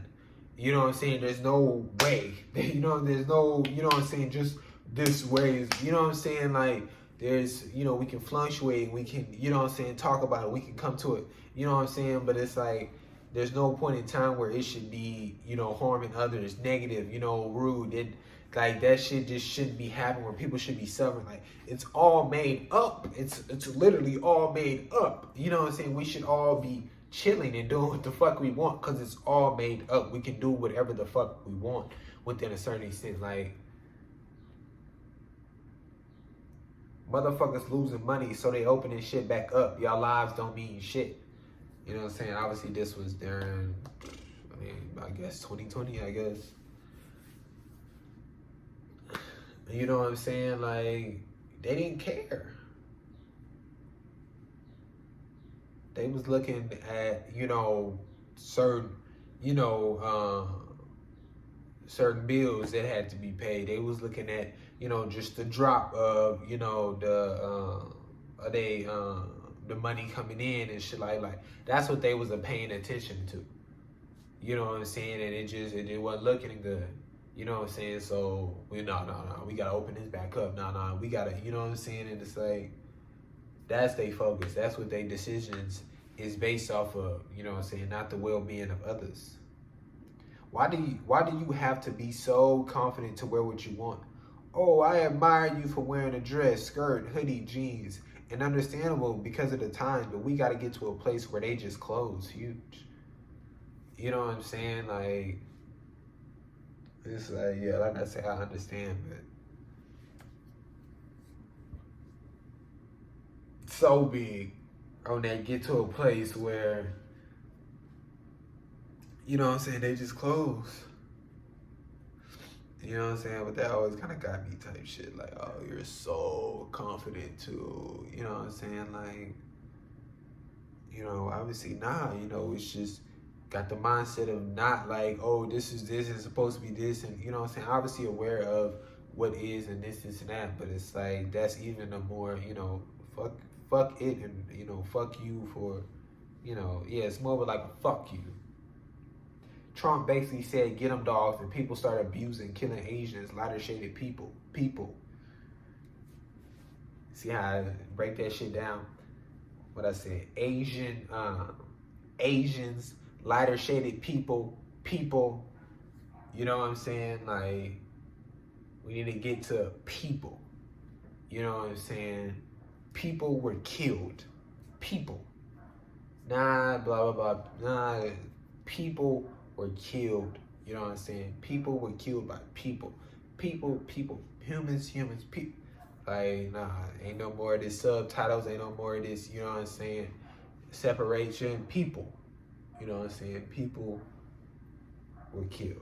You know what I'm saying? There's no way. You know, there's no, you know what I'm saying, just this way is, you know what I'm saying? Like, there's, you know, we can fluctuate, we can, you know what I'm saying, talk about it, we can come to it. You know what I'm saying? But it's like, there's no point in time where it should be, you know, harming others, negative, you know, rude. It, like, that shit just shouldn't be happening where people should be suffering. Like, it's all made up. It's literally all made up. You know what I'm saying? We should all be chilling and doing what the fuck we want because it's all made up. We can do whatever the fuck we want within a certain extent. Like, motherfuckers losing money, so they opening shit back up. Y'all lives don't mean shit. You know what I'm saying? Obviously, this was during, I mean, I guess 2020, I guess. You know what I'm saying? Like, they didn't care. They was looking at, you know, certain, you know, certain bills that had to be paid. They was looking at, you know, just the drop of, you know, the money coming in and shit like that's what they was paying attention to. You know what I'm saying? And it wasn't looking good. You know what I'm saying? So we no, we gotta open this back up. No, we gotta, you know what I'm saying? And it's like, that's their focus. That's what their decisions is based off of, you know what I'm saying, not the well-being of others. Why do you have to be so confident to wear what you want? Oh, I admire you for wearing a dress, skirt, hoodie, jeans. And understandable because of the time, but we got to get to a place where they just close huge. You know what I'm saying? Like, it's like, yeah, like I say, I understand, but so big on that, get to a place where, you know what I'm saying, they just close. You know what I'm saying? But that always kind of got me type shit. Like, oh, you're so confident too. You know what I'm saying? Like, you know, obviously, nah, you know, it's just got the mindset of not like, oh, this is supposed to be this. And, you know what I'm saying? Obviously aware of what is and this and that. But it's like, that's even a more, you know, fuck it and, you know, fuck you for, you know, yeah, it's more of like a fuck you. Trump basically said, get them dogs, and people started abusing, killing Asians, lighter shaded people. See how I break that shit down? What I said, Asians, lighter shaded people. You know what I'm saying? Like, we need to get to people. You know what I'm saying? People were killed. People. Nah, blah, blah, blah. Nah, people were killed. You know what I'm saying? People were killed by people. People. Humans, people. Like, nah, ain't no more of this subtitles, ain't no more of this, you know what I'm saying? Separation, people. You know what I'm saying? People were killed.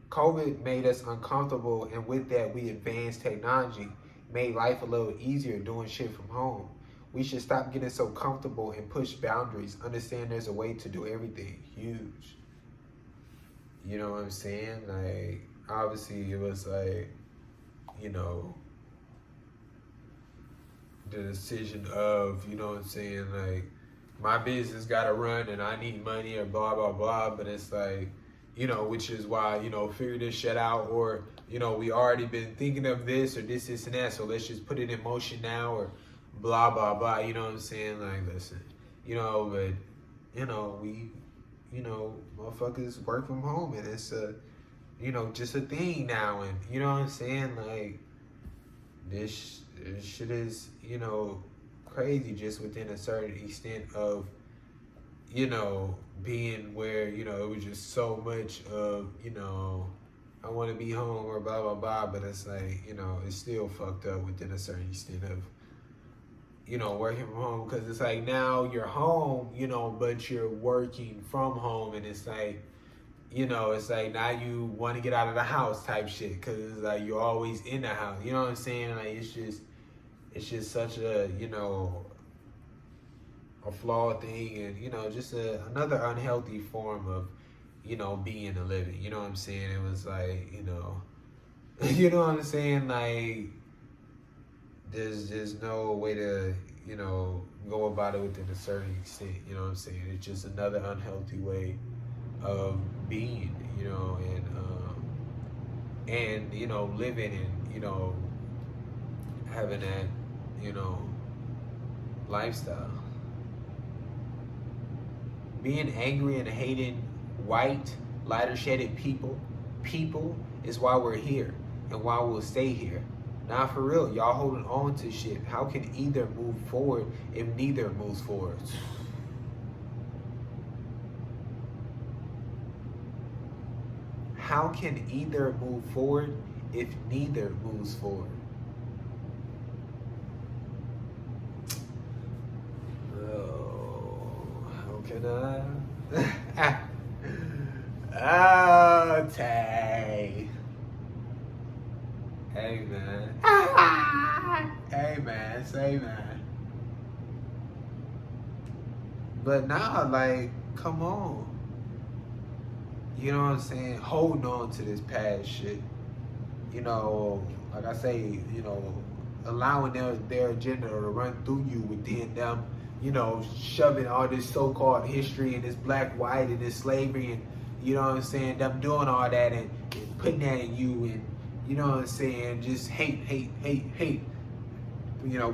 COVID made us uncomfortable, and with that, we advanced technology, made life a little easier doing shit from home. We should stop getting so comfortable and push boundaries. Understand there's a way to do everything. Huge. You know what I'm saying? Like, obviously, it was like, you know, the decision of, you know what I'm saying, like, my business got to run and I need money or blah, blah, blah. But it's like, you know, which is why, you know, figure this shit out, or, you know, we already been thinking of this or this and that. So let's just put it in motion now, or blah, blah, blah. You know what I'm saying? Like, listen, you know, but, you know, we, you know, motherfuckers work from home, and it's a, you know, just a thing now. And, you know what I'm saying? Like, this shit is, you know, crazy just within a certain extent of, being where, it was just so much of, I want to be home or blah, blah, blah. But it's like, it's still fucked up within a certain extent of, working from home. Because it's like now you're home, but you're working from home. And it's like, it's like now you want to get out of the house type shit. Because it's like you're always in the house. You know what I'm saying? Like it's just such a, a flawed thing, and just another unhealthy form of being and living. You know what I'm saying? It was like you know what I'm saying, like there's just no way to go about it within a certain extent. You know what I'm saying? It's just another unhealthy way of being, and living and having that lifestyle. Being angry and hating white, lighter shaded people is why we're here and why we'll stay here. Nah, for real, y'all holding on to shit. How can either move forward if neither moves forward? How can either move forward if neither moves forward? Can I? Oh, Tay. Hey, man. Hey, man. Say, man. But now, like, come on. You know what I'm saying? Holding on to this past shit. Like I say, allowing their agenda to run through you within them. Shoving all this so-called history and this black, white, and this slavery, and you know what I'm saying, them doing all that and putting that in you, and you know what I'm saying, just hate,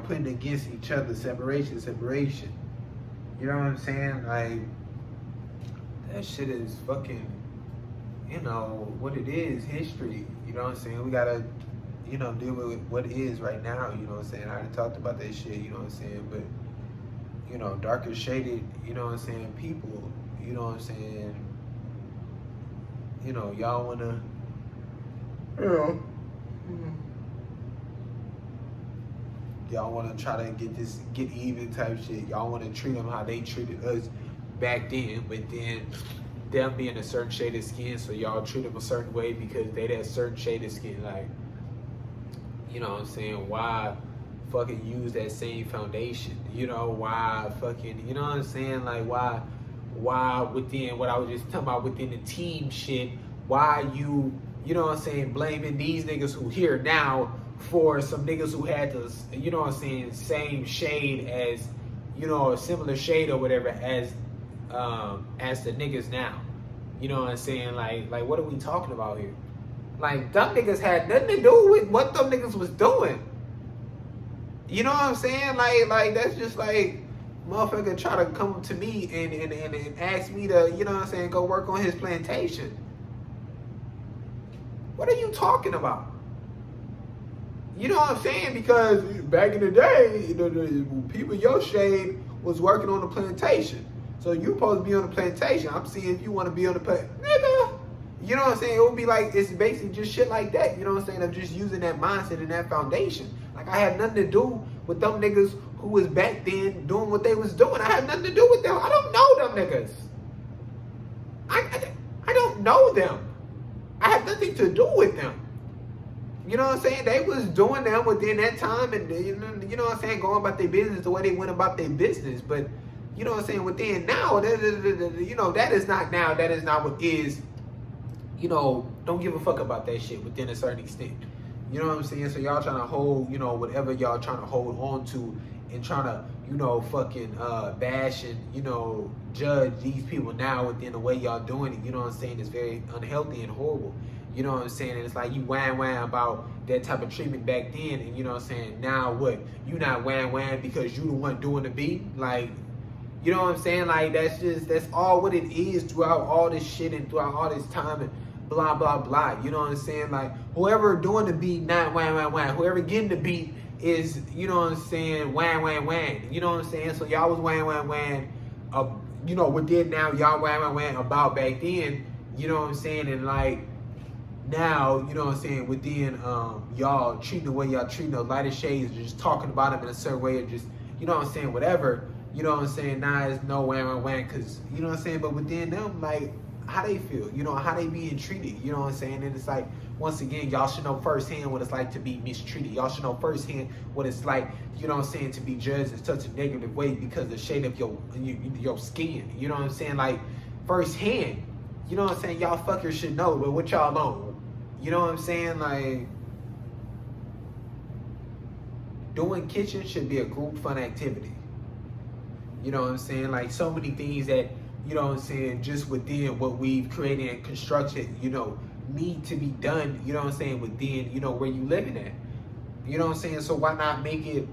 putting against each other, separation. You know what I'm saying? Like, that shit is fucking, what it is, history. You know what I'm saying? We gotta, deal with what it is right now. You know what I'm saying? I already talked about that shit, you know what I'm saying? But darker shaded, people, y'all wanna, y'all wanna try to get even type shit. Y'all wanna treat them how they treated us back then, but then them being a certain shade of skin, so y'all treat them a certain way because they that certain shade of skin. Like, why fucking use that same foundation? Why fucking, like why within what I was just talking about within the team shit, why you blaming these niggas who here now for some niggas who had the, same shade as, a similar shade or whatever as the niggas now. Like what are we talking about here? Like, them niggas had nothing to do with what them niggas was doing. You know what I'm saying? Like that's just like motherfucker try to come to me and ask me to, go work on his plantation. What are you talking about? You know what I'm saying? Because back in the day, the people your shade was working on the plantation. So you supposed to be on the plantation. I'm seeing if you want to be on the plantation. Nigga. You know what I'm saying? It would be like, it's basically just shit like that. You know what I'm saying? Of just using that mindset and that foundation. Like, I had nothing to do with them niggas who was back then doing what they was doing. I had nothing to do with them. I don't know them niggas. I don't know them. I had nothing to do with them. You know what I'm saying? They was doing them within that time, and you know what I'm saying, going about their business the way they went about their business. But you know what I'm saying, within now, that is not now. That is not what is. Don't give a fuck about that shit within a certain extent. You know what I'm saying? So y'all trying to hold, whatever y'all trying to hold on to, and trying to, fucking bash and, judge these people now within the way y'all doing it. You know what I'm saying? It's very unhealthy and horrible. You know what I'm saying? And it's like you wham about that type of treatment back then, and you know what I'm saying? Now what? You not wham because you the one doing the beat? Like, you know what I'm saying? Like, that's all what it is throughout all this shit and throughout all this time and blah, blah, blah. You know what I'm saying? Like, whoever doing the beat, not wham. Whoever getting the beat, is, you know what I'm saying, wham, wham, wham. You know what I'm saying? So y'all was wham, wham, wham. You know, what did now y'all wham, wham, wham about back then. You know what I'm saying? And like now, you know what I'm saying, within y'all treating the way y'all treating those lighter shades, just talking about them in a certain way, or just, you know what I'm saying, whatever. You know what I'm saying? Now it's no wham, wham, wham, because, you know what I'm saying? But within them, like, how they feel, you know, how they being treated, you know what I'm saying? And it's like, once again, y'all should know firsthand what it's like to be mistreated. Y'all should know firsthand what it's like, you know what I'm saying, to be judged in such a negative way because of the shade of your skin. You know what I'm saying? Like, firsthand, you know what I'm saying? Y'all fuckers should know, but what y'all on? You know what I'm saying? Like, doing kitchen should be a group fun activity. You know what I'm saying? Like, so many things that, you know what I'm saying, just within what we've created and constructed, you know, need to be done, you know what I'm saying, within, you know, where you living at. You know what I'm saying? So why not make it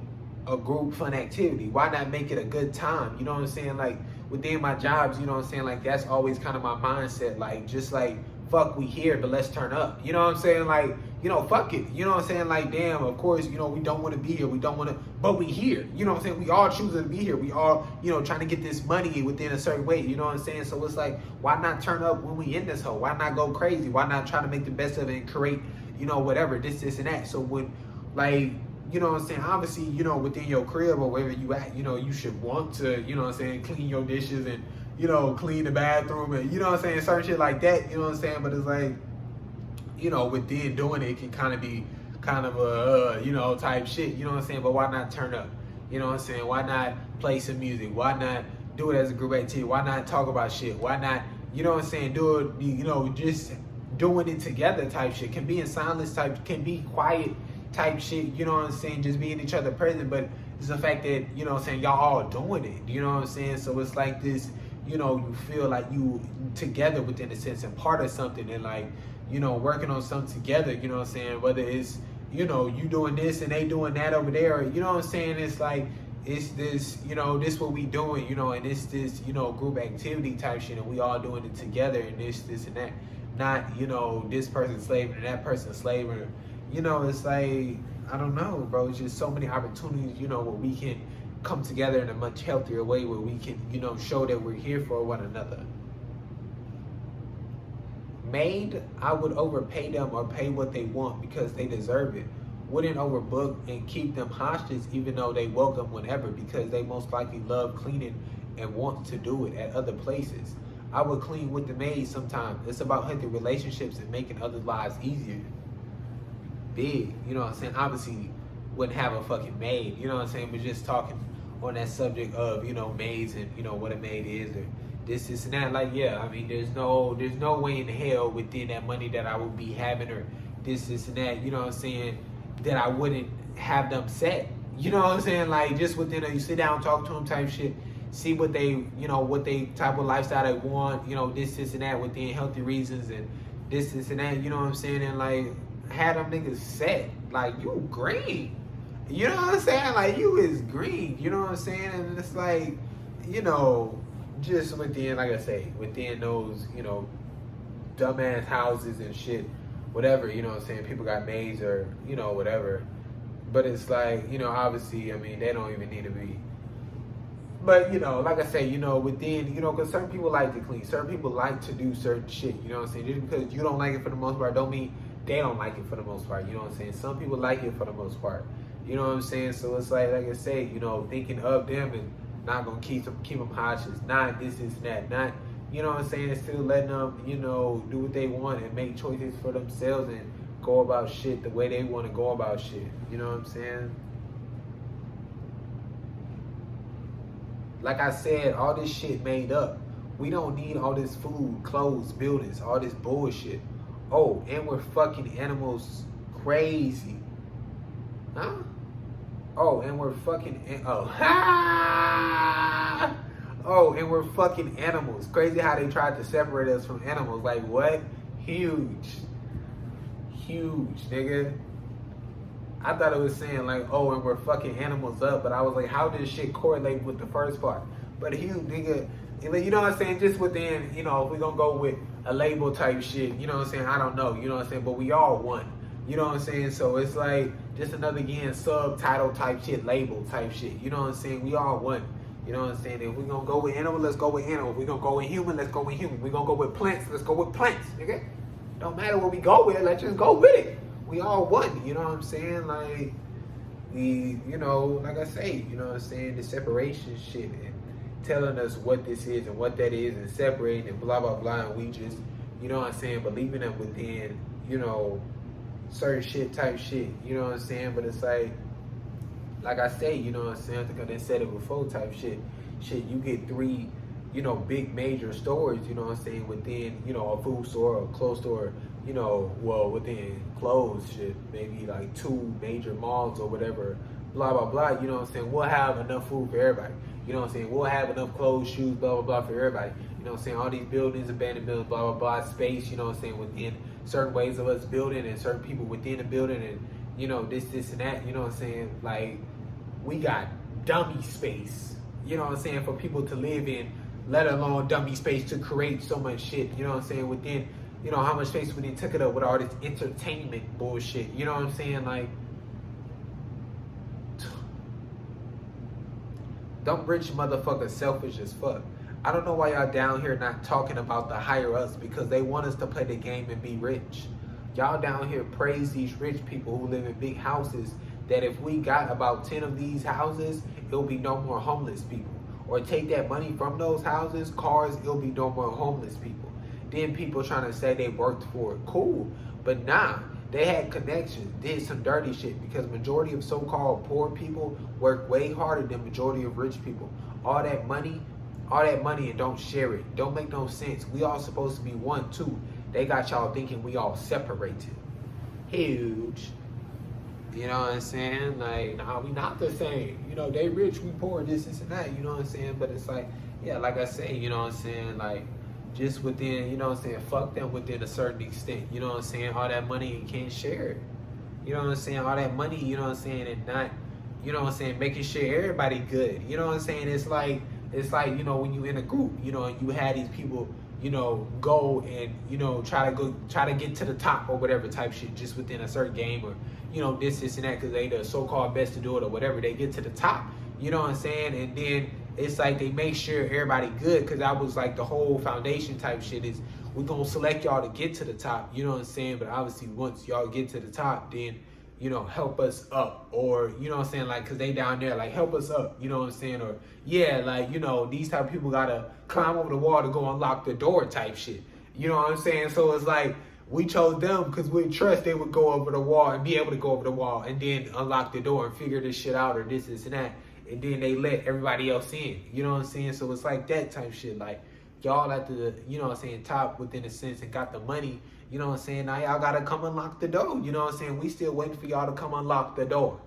a group fun activity? Why not make it a good time? You know what I'm saying? Like, within my jobs, you know what I'm saying, like, that's always kind of my mindset. Like, just like, fuck, we here, but let's turn up. You know what I'm saying? Like, you know, fuck it. You know what I'm saying? Like, damn, of course, you know, we don't want to be here. We don't want to, but we here. You know what I'm saying? We all choosing to be here. We all, you know, trying to get this money within a certain way. You know what I'm saying? So it's like, why not turn up when we in this hole? Why not go crazy? Why not try to make the best of it and create, you know, whatever, this, and that. So when, like, you know what I'm saying, obviously, you know, within your crib or wherever you at, you know, you should want to, you know what I'm saying, clean your dishes and, you know, clean the bathroom and, you know what I'm saying, certain shit like that, you know what I'm saying, but it's like, you know, within doing it can kind of be kind of a, you know, type shit, you know what I'm saying, but why not turn up? You know what I'm saying, why not play some music? Why not do it as a group activity? Why not talk about shit? Why not, you know what I'm saying, do it, you know, just doing it together type shit. Can be in silence type, can be quiet type shit, you know what I'm saying, just being each other present, but it's the fact that, you know what I'm saying, y'all all doing it, you know what I'm saying, so it's like this, you know, you feel like you together within a sense and part of something and like, you know, working on something together, you know what I'm saying, whether it's, you know, you doing this and they doing that over there, you know what I'm saying, it's like, it's this, you know, this what we doing, you know, and it's this, you know, group activity type shit and we all doing it together and this and that, not, you know, this person slaving and that person slaving. You know, it's like, I don't know, bro. It's just so many opportunities, you know, where we can come together in a much healthier way where we can, you know, show that we're here for one another. Maid, I would overpay them or pay what they want because they deserve it. Wouldn't overbook and keep them hostage even though they welcome whenever because they most likely love cleaning and want to do it at other places. I would clean with the maid sometimes. It's about healthy relationships and making others' lives easier. Big, you know what I'm saying? Obviously wouldn't have a fucking maid, you know what I'm saying? But just talking on that subject of, you know, maids and, you know, what a maid is or this and that, like, yeah, I mean, there's no way in hell within that money that I would be having or this and that, you know what I'm saying, that I wouldn't have them set. You know what I'm saying? Like, just within you sit down, talk to them type shit, see what they, you know, what they type of lifestyle they want, you know, this and that within healthy reasons and this and that, you know what I'm saying? And like, had them niggas set, like, you green, you know what I'm saying, like, you is green, you know what I'm saying, and it's like, you know, just within, like I say, within those, you know, dumbass houses and shit, whatever, you know what I'm saying, people got maids or, you know, whatever, but it's like, you know, obviously, I mean, they don't even need to be, but, you know, like I say, you know, within, you know, because certain people like to clean, certain people like to do certain shit, you know what I'm saying, just because you don't like it for the most part, don't mean they don't like it for the most part, you know what I'm saying? Some people like it for the most part, you know what I'm saying? So it's like I say, you know, thinking of them and not gonna keep them hostage, not this and that, not, you know what I'm saying? Still letting them, you know, do what they want and make choices for themselves and go about shit the way they want to go about shit, you know what I'm saying? Like I said, all this shit made up. We don't need all this food, clothes, buildings, all this bullshit. Oh, and we're fucking animals crazy. Huh? Oh, and we're fucking, oh. Oh, and we're fucking animals. Crazy how they tried to separate us from animals. Like, what? Huge. Huge, nigga. I thought it was saying, like, oh, and we're fucking animals up. But I was like, how does shit correlate with the first part? But huge, nigga. You know what I'm saying? Just within, you know, if we're gonna go with a label type shit, you know what I'm saying? I don't know, you know what I'm saying? But we all one, you know what I'm saying? So it's like, Just another, again, subtitle type shit, label type shit. You know what I'm saying? We all one. You know what I'm saying? If we're going to go with animal, let's go with animal. If we're going to go with human, let's go with human. We're going to go with plants, let's go with plants. Nigga. Don't matter what we go with, let's just go with it. We all one. You know what I'm saying? Like, we, you know, like I say, you know what I'm saying? The separation shit and telling us what this is and what that is and separating and blah, blah, blah. And we just, you know what I'm saying, believing them within, you know, certain shit type shit, you know what I'm saying? But it's like I say, you know what I'm saying? I think I done said it before type shit. Shit, you get 3, you know, big major stores, you know what I'm saying, within, you know, a food store or a clothes store, you know, well, within clothes shit, maybe like 2 major malls or whatever, blah, blah, blah, you know what I'm saying? We'll have enough food for everybody. You know what I'm saying? We'll have enough clothes, shoes, blah, blah, blah for everybody. You know what I'm saying? All these buildings, abandoned buildings, blah, blah, blah, space, you know what I'm saying, within certain ways of us building and certain people within the building and, you know, this and that, you know what I'm saying? Like, we got dummy space, you know what I'm saying, for people to live in, let alone dummy space to create so much shit, you know what I'm saying, within, you know, how much space we took it up with all this entertainment bullshit, you know what I'm saying? Like, dumb rich motherfuckers selfish as fuck. I don't know why y'all down here not talking about the higher ups, because they want us to play the game and be rich. Y'all down here praise these rich people who live in big houses, that if we got about 10 of these houses, it'll be no more homeless people. Or take that money from those houses, cars, it'll be no more homeless people. Then people trying to say they worked for it. Cool. But nah, they had connections, did some dirty shit, because majority of so-called poor people work way harder than majority of rich people. All that money and don't share it. Don't make no sense. We all supposed to be one too. They got y'all thinking we all separated. Huge. You know what I'm saying? Like, nah, we not the same. You know, they rich, we poor, this and that. You know what I'm saying? But it's like, yeah, like I say, you know what I'm saying? Like, just within, you know what I'm saying? Fuck them within a certain extent. You know what I'm saying? All that money and can't share it. You know what I'm saying? All that money, you know what I'm saying? And not, you know what I'm saying? Making sure everybody good. You know what I'm saying? It's like, you know, when you in a group, you know, and you had these people, you know, go and, you know, try to get to the top or whatever type shit just within a certain game, or, you know, this and that, because they the so-called best to do it or whatever. They get to the top, you know what I'm saying? And then it's like they make sure everybody good, because that was like the whole foundation type shit is, we're going to select y'all to get to the top, you know what I'm saying? But obviously once y'all get to the top, then, you know, help us up, or, you know what I'm saying, like, because they down there, like, help us up, you know what I'm saying? Or, yeah, like, you know, these type of people got to climb over the wall to go unlock the door type shit, you know what I'm saying? So it's like, we chose them because we trust they would go over the wall and be able to go over the wall and then unlock the door and figure this shit out, or this and that, and then they let everybody else in, you know what I'm saying? So it's like that type shit, like, y'all at the, you know what I'm saying, top within a sense and got the money. You know what I'm saying? Now y'all gotta come unlock the door. You know what I'm saying? We still waiting for y'all to come unlock the door.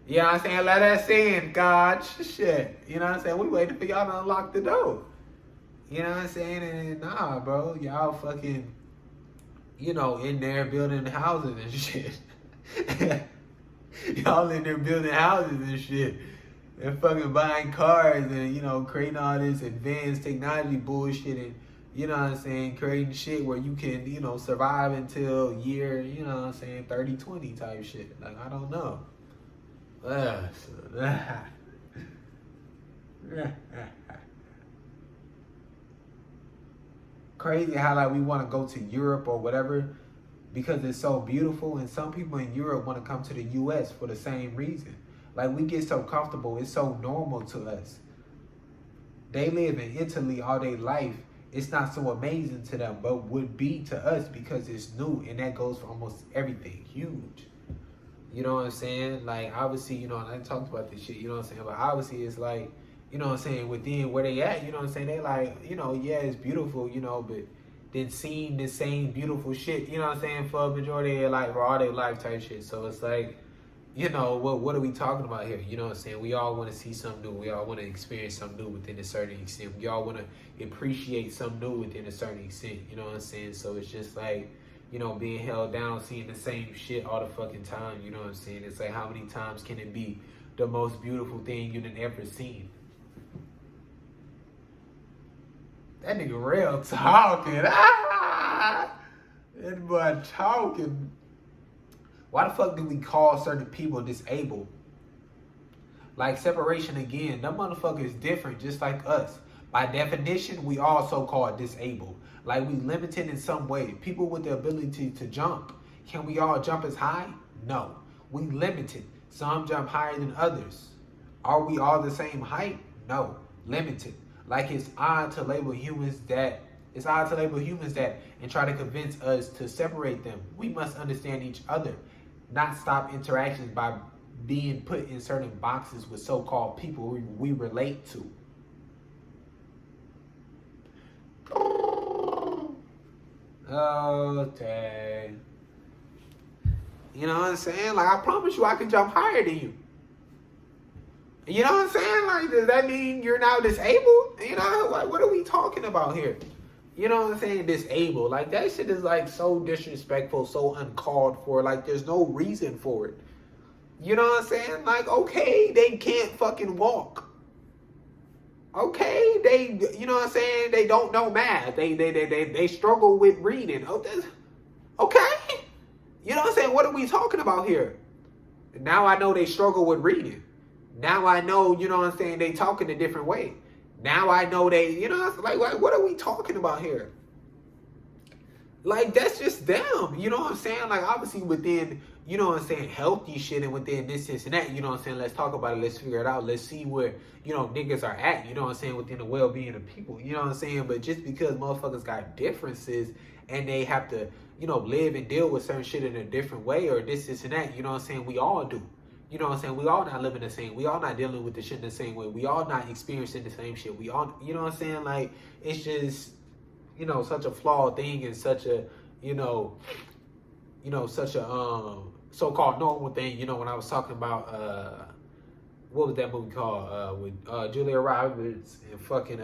You know what I'm saying? Let that in, God. Shit. You know what I'm saying? We waiting for y'all to unlock the door. You know what I'm saying? And nah, bro. Y'all fucking, you know, in there building houses and shit. Y'all in there building houses and shit. And fucking buying cars and, you know, creating all this advanced technology bullshit and, you know what I'm saying, creating shit where you can, you know, survive until year, you know what I'm saying, 30, 20 type shit. Like, I don't know. Crazy how, like, we want to go to Europe or whatever because it's so beautiful, and some people in Europe want to come to the U.S. for the same reason. Like, we get so comfortable, it's so normal to us. They live in Italy all their life. It's not so amazing to them, but would be to us because it's new, and that goes for almost everything. Huge. You know what I'm saying? Like, obviously, you know, and I talked about this shit, you know what I'm saying? But obviously, it's like, you know what I'm saying, within where they at, you know what I'm saying? They like, you know, yeah, it's beautiful, you know, but then seeing the same beautiful shit, you know what I'm saying, for a majority of their life, or all their life type shit. So it's like, you know, what are we talking about here? You know what I'm saying? We all want to see something new. We all want to experience something new within a certain extent. We all want to appreciate something new within a certain extent. You know what I'm saying? So it's just like, you know, being held down, seeing the same shit all the fucking time. You know what I'm saying? It's like, how many times can it be the most beautiful thing you've ever seen? That nigga real talking. Ah! That boy talking. Why the fuck do we call certain people disabled? Like separation again, them motherfuckers different just like us. By definition, we all so-called disabled. Like we limited in some way. People with the ability to jump. Can we all jump as high? No. We limited. Some jump higher than others. Are we all the same height? No. Limited. Like it's odd to label humans that and try to convince us to separate them. We must understand each other, not stop interactions by being put in certain boxes with so-called people we relate to. Okay. You know what I'm saying? Like, I promise you I can jump higher than you. You know what I'm saying? Like, does that mean you're now disabled? You know, like, what are we talking about here? You know what I'm saying? Disabled. Like, that shit is, like, so disrespectful, so uncalled for. Like, there's no reason for it. You know what I'm saying? Like, okay, they can't fucking walk. Okay, you know what I'm saying? They don't know math. They struggle with reading. Okay. You know what I'm saying? What are we talking about here? Now I know they struggle with reading. Now I know, you know what I'm saying, they talk in a different way. Now I know they, you know, like what are we talking about here? Like, that's just them. You know what I'm saying? Like, obviously within, you know what I'm saying, healthy shit and within this and that, you know what I'm saying? Let's talk about it. Let's figure it out. Let's see where, you know, niggas are at, you know what I'm saying, within the well-being of people. You know what I'm saying? But just because motherfuckers got differences and they have to, you know, live and deal with certain shit in a different way or this and that, you know what I'm saying? We all do. You know what I'm saying? We all not living the same. We all not dealing with the shit in the same way. We all not experiencing the same shit. We all, you know what I'm saying? Like, it's just, you know, such a flawed thing and such a, such a so-called normal thing. You know, when I was talking about what was that movie called with Julia Roberts and fucking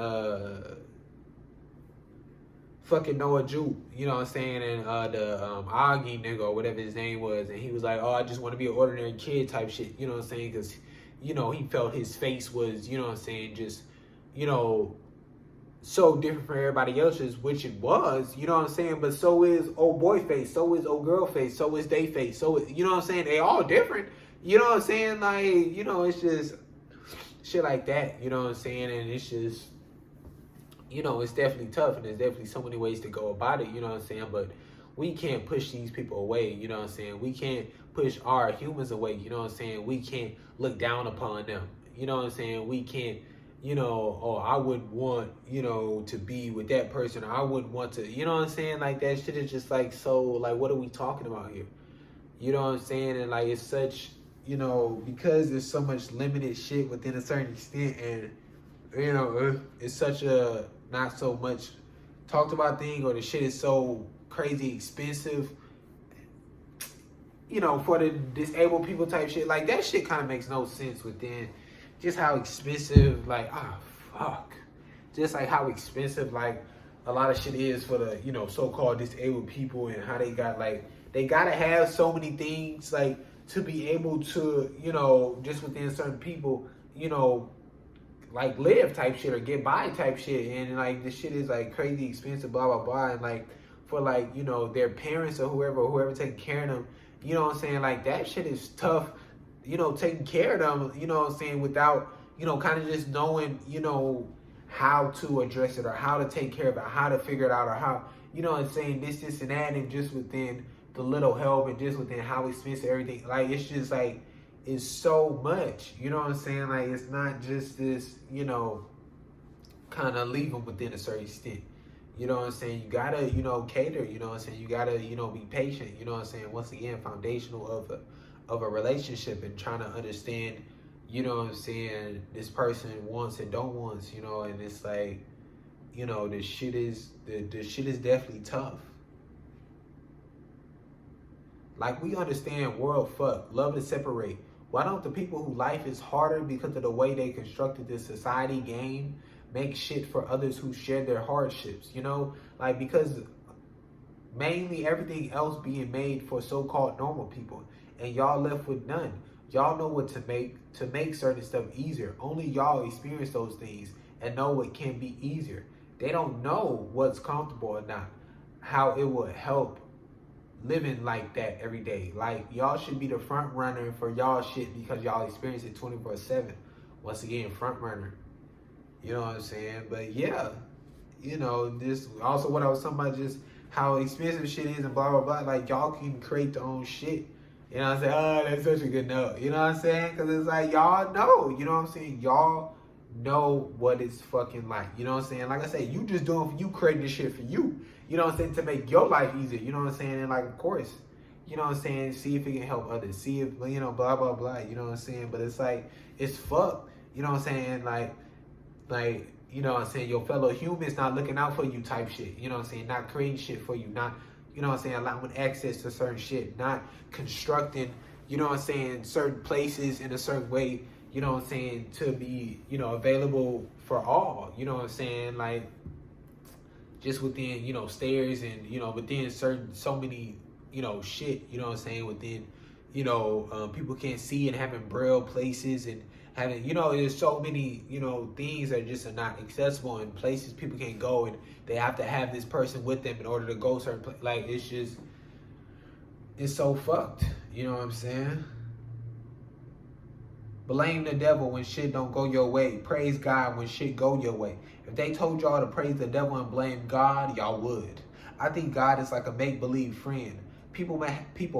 Noah Jupe, you know what I'm saying, and the Augie nigga or whatever his name was, and he was like, oh, I just want to be an ordinary kid type shit, you know what I'm saying, because, you know, he felt his face was, you know what I'm saying, just, you know, so different from everybody else's, which it was, you know what I'm saying, but so is old boy face, so is old girl face, so is they face, so is, you know what I'm saying, they all different, you know what I'm saying, like, you know, it's just shit like that, you know what I'm saying, and it's just, you know, it's definitely tough, and there's definitely so many ways to go about it, you know what I'm saying, but we can't push these people away, you know what I'm saying, we can't push our humans away, you know what I'm saying, we can't look down upon them, you know what I'm saying, we can't, you know, oh, I wouldn't want, you know, to be with that person, or I wouldn't want to, you know what I'm saying, like, that shit is just, like, so, like, what are we talking about here, you know what I'm saying, and, like, it's such, you know, because there's so much limited shit within a certain extent, and, you know, it's such a not so much talked about thing, or the shit is so crazy expensive, you know, for the disabled people type shit, like, that shit kind of makes no sense within just how expensive, like, fuck, just like how expensive, like, a lot of shit is for the, you know, so-called disabled people, and how they got, like, they gotta have so many things, like, to be able to, you know, just within certain people, you know, like, live type shit or get by type shit, and, like, this shit is, like, crazy expensive, blah, blah, blah, and, like, for, like, you know, their parents or whoever taking care of them, you know what I'm saying, like, that shit is tough, you know, taking care of them, you know what I'm saying, without, you know, kind of just knowing, you know, how to address it, or how to take care of it, or how to figure it out, or how, you know what I'm saying, this and that, and just within the little help, and just within how expensive everything, like, it's just, like, it's so much, you know what I'm saying, like, it's not just this, you know, kind of leave them within a certain extent, you know what I'm saying, you gotta, you know, cater, you know what I'm saying, you gotta, you know, be patient, you know what I'm saying, once again, foundational of a relationship, and trying to understand, you know what I'm saying, this person wants and don't wants, you know, and it's like, you know, this shit is definitely tough. Like, we understand world fuck, love to separate. Why don't the people who life is harder because of the way they constructed this society game make shit for others who share their hardships, you know? Like, because mainly everything else being made for so-called normal people, and y'all left with none. Y'all know what to make certain stuff easier. Only y'all experience those things and know what can be easier. They don't know what's comfortable or not, how it will help living like that every day. Like, y'all should be the front runner for y'all shit because y'all experience it 24/7. Once again, front runner. You know what I'm saying? But yeah, you know, this also what I was talking about, just how expensive shit is and blah blah blah. Like, y'all can create their own shit. You know what I'm saying? Oh, that's such a good note. You know what I'm saying? Because it's like, y'all know. You know what I'm saying? Y'all know what it's fucking like. You know what I'm saying? Like I said, you just doing for you, creating this shit for you. You know what I'm saying? To make your life easier. You know what I'm saying? And like, of course, you know what I'm saying? See if it can help others. See if, you know, blah, blah, blah. You know what I'm saying? But it's like, it's fucked. You know what I'm saying? Like, you know what I'm saying? Your fellow humans not looking out for you type shit. You know what I'm saying? Not creating shit for you. Not, you know what I'm saying? Allowing access to certain shit. Not constructing, you know what I'm saying, certain places in a certain way, you know what I'm saying, to be, you know, available for all. You know what I'm saying? Like, just within, you know, stairs and, you know, within certain, so many, you know, shit, you know what I'm saying, within, you know, people can't see, and having braille places, and having, you know, there's so many, you know, things that just are not accessible, and places people can't go, and they have to have this person with them in order to go certain places. Like, it's just, it's so fucked. You know what I'm saying? Blame the devil when shit don't go your way. Praise God when shit go your way. If they told y'all to praise the devil and blame God, y'all would. I think God is like a make-believe friend. People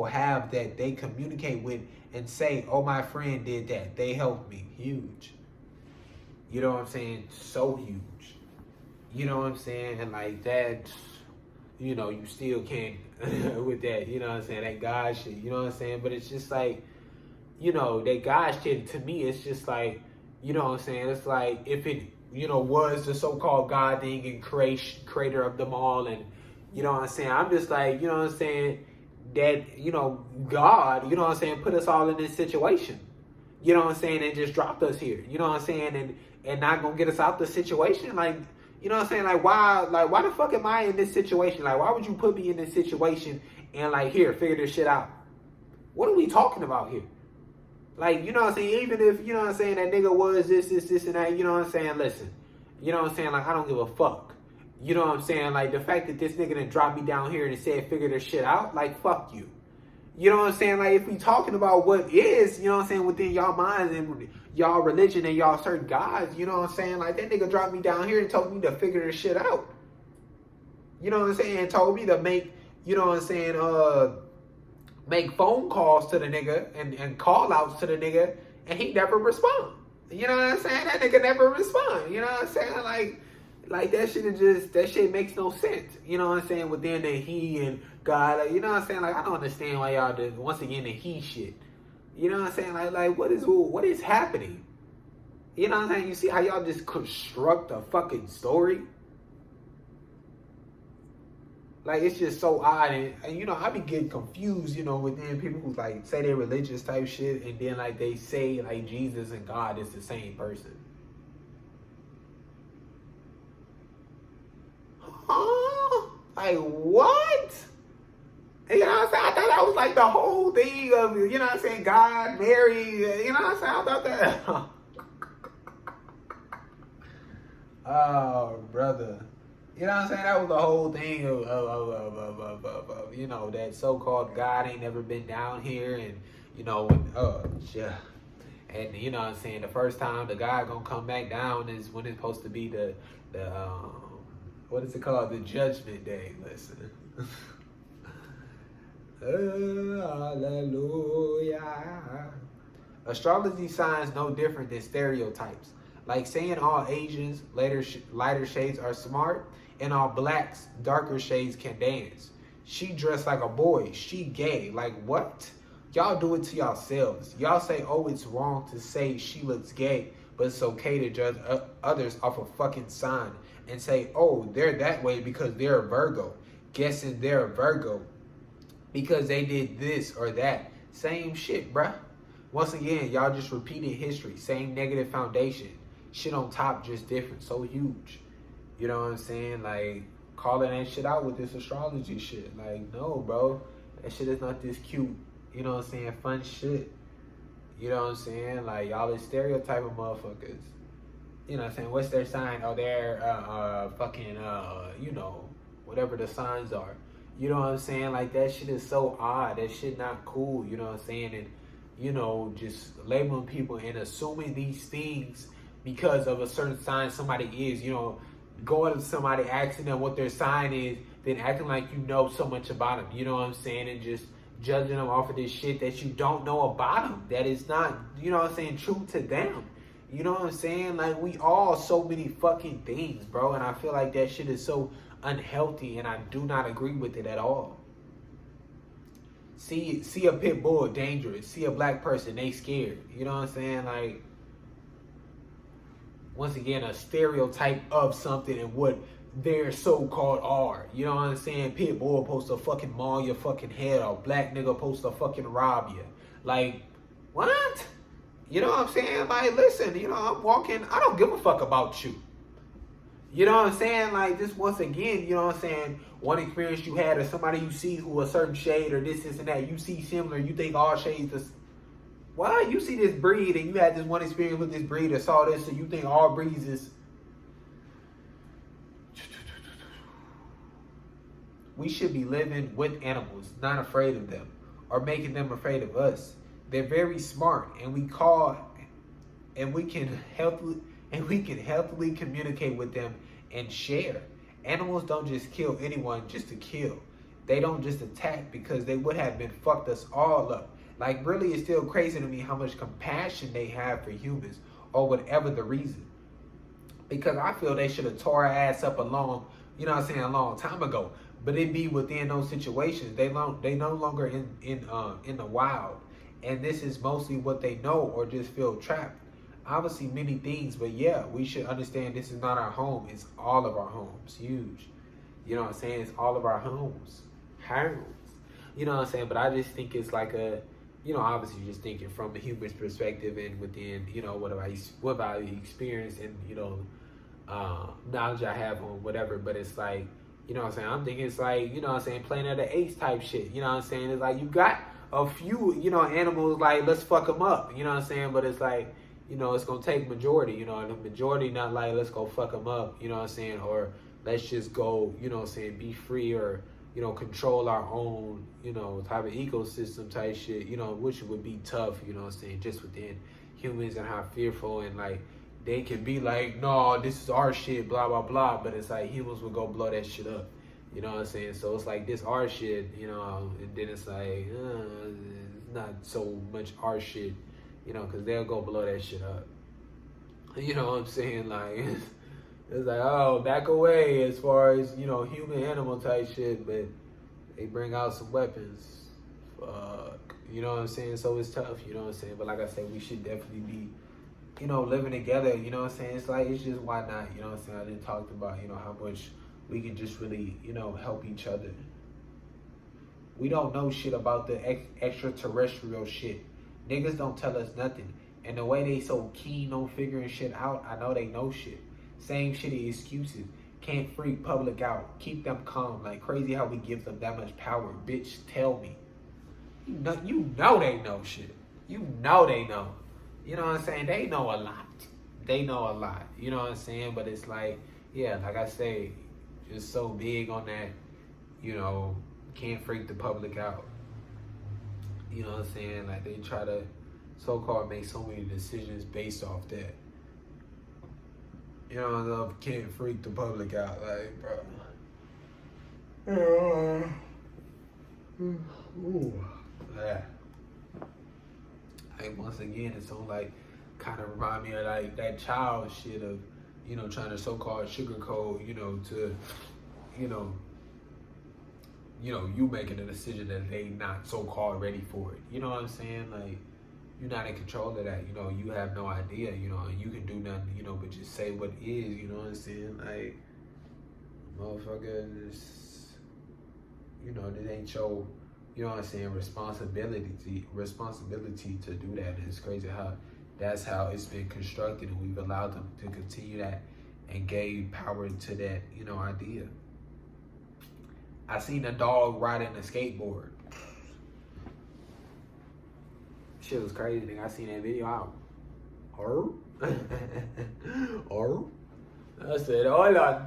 have that they communicate with and say, oh, my friend did that. They helped me. Huge. You know what I'm saying? So huge. You know what I'm saying? And like that, you know, you still can't with that, you know what I'm saying? That God shit, you know what I'm saying? But it's just like, you know, that God shit, to me, it's just like, you know what I'm saying? It's like, if it, you know, was the so-called God thing and creator of them all, and, you know what I'm saying? I'm just like, you know what I'm saying? That, you know, God, you know what I'm saying, put us all in this situation. You know what I'm saying? And just dropped us here. You know what I'm saying? And not gonna get us out the situation. Like, you know what I'm saying? Like, why the fuck am I in this situation? Like, why would you put me in this situation and like, here, figure this shit out? What are we talking about here? Like, you know what I'm saying? Even if, you know what I'm saying, that nigga was this, and that, you know what I'm saying? Listen, you know what I'm saying? Like, I don't give a fuck. You know what I'm saying? Like, the fact that this nigga done dropped me down here and said, figure this shit out, like, fuck you. You know what I'm saying? Like, if we talking about what is, you know what I'm saying, within y'all minds and y'all religion and y'all certain gods, you know what I'm saying? Like, that nigga dropped me down here and told me to figure this shit out. You know what I'm saying? And told me to make, you know what I'm saying, make phone calls to the nigga and call outs to the nigga, and he never respond. You know what I'm saying? That nigga never respond. You know what I'm saying? Like that shit is just, that shit makes no sense. You know what I'm saying? Within the he and God, like, you know what I'm saying? Like, I don't understand why y'all do, once again, the he shit. You know what I'm saying? Like what is happening? You know what I'm saying? You see how y'all just construct a fucking story? Like, it's just so odd, and you know, I be getting confused, you know, within people who like say they're religious type shit, and then like they say like Jesus and God is the same person. Huh? Like, what? You know what I'm saying? I thought that was like the whole thing of, you know what I'm saying, God, Mary, you know what I'm saying? I thought that. Oh, brother. You know what I'm saying? That was the whole thing of you know, that so-called God ain't never been down here, and, you know, yeah. And, you know what I'm saying, the first time the God gonna come back down is when it's supposed to be the what is it called? The Judgment Day. Listen. Hallelujah. Astrology signs no different than stereotypes. Like saying all Asians, lighter shades are smart, and all blacks, darker shades can dance. She dressed like a boy. She gay. Like, what? Y'all do it to yourselves. Y'all say, oh, it's wrong to say she looks gay, but it's okay to judge others off a fucking sign and say, oh, they're that way because they're a Virgo. Guessing they're a Virgo because they did this or that. Same shit, bruh. Once again, y'all just repeating history. Same negative foundation. Shit on top, just different. So huge. You know what I'm saying? Like, calling that shit out with this astrology shit. Like, no, bro. That shit is not this cute, you know what I'm saying, fun shit. You know what I'm saying? Like, y'all is stereotyping motherfuckers. You know what I'm saying? What's their sign? Oh, they're fucking, you know, whatever the signs are. You know what I'm saying? Like, that shit is so odd. That shit not cool. You know what I'm saying? And, you know, just labeling people and assuming these things because of a certain sign somebody is. You know, going to somebody, asking them what their sign is, then acting like you know so much about them. You know what I'm saying? And just judging them off of this shit that you don't know about them. That is not, you know what I'm saying, true to them. You know what I'm saying? Like, we all so many fucking things, bro. And I feel like that shit is so unhealthy, and I do not agree with it at all. See a pit bull, dangerous. See a black person, they scared. You know what I'm saying? Like, once again, a stereotype of something and what they're so-called are. You know what I'm saying? Pit bull supposed to fucking maul your fucking head off. Black nigga supposed to fucking rob you. Like, what? You know what I'm saying? Like, listen, you know, I'm walking, I don't give a fuck about you. You know what I'm saying? Like, just once again, you know what I'm saying? One experience you had, or somebody you see who a certain shade or this and that, you see similar, you think all shades is... Why? You see this breed and you had this one experience with this breed or saw this, so you think all breeds is... We should be living with animals, not afraid of them, or making them afraid of us. They're very smart, and we can healthily communicate with them and share. Animals don't just kill anyone just to kill. They don't just attack because they would have been fucked us all up. Like, really, it's still crazy to me how much compassion they have for humans, or whatever the reason. Because I feel they should have tore our ass up a long time ago. But it be within those situations. They no longer in the wild. And this is mostly what they know, or just feel trapped. Obviously many things, but yeah, we should understand this is not our home. It's all of our homes. Huge. You know what I'm saying? It's all of our homes. You know what I'm saying? But I just think it's like a, you know, obviously just thinking from a human's perspective and within, you know, what I experienced and, you know, knowledge I have on whatever. But it's like, you know what I'm saying? I'm thinking it's like, you know what I'm saying, Planet of the Apes type shit. You know what I'm saying? It's like you got a few, you know, animals like, let's fuck them up. You know what I'm saying? But it's like, you know, it's going to take majority, you know, and the majority not like, let's go fuck them up, you know what I'm saying? Or let's just go, you know what I'm saying, be free, or, you know, control our own, you know, type of ecosystem type shit, you know, which would be tough, you know what I'm saying, just within humans and how fearful and like, they can be like, no, this is our shit, blah, blah, blah. But it's like humans will go blow that shit up. You know what I'm saying? So it's like this our shit, you know, and then it's like, it's not so much our shit, you know, because they'll go blow that shit up. You know what I'm saying? Like, it's like, oh, back away as far as, you know, human animal type shit, but they bring out some weapons. Fuck. You know what I'm saying? So it's tough, you know what I'm saying? But like I said, we should definitely be, you know, living together, you know what I'm saying? It's like, it's just, why not? You know what I'm saying? I didn't talk about, you know, how much we can just really, you know, help each other. We don't know shit about the extraterrestrial shit. Niggas don't tell us nothing. And the way they so keen on figuring shit out, I know they know shit. Same shitty excuses. Can't freak public out. Keep them calm. Like, crazy how we give them that much power. Bitch, tell me. You know they know shit. You know they know. You know what I'm saying? They know a lot. They know a lot. You know what I'm saying? But it's like, yeah, like I say, just so big on that, you know, can't freak the public out. You know what I'm saying? Like, they try to so-called make so many decisions based off that. You know, can't freak the public out. Like, bro. Yeah. Like, once again, it's on, like, kind of remind me of, like, that child shit of, you know, trying to so-called sugarcoat, you know, to, you know, you making a decision that they not so-called ready for it. You know what I'm saying? Like, you're not in control of that. You know, you have no idea, you know, and you can do nothing, you know, but just say what is, you know what I'm saying? Like, motherfucker, just, you know, this ain't your, you know what I'm saying, responsibility to do that. And it's crazy how that's how it's been constructed, and we've allowed them to continue that and gave power to that, you know, idea. I seen a dog riding a skateboard. Shit was crazy, nigga. I seen that video out. Or I said, hold on.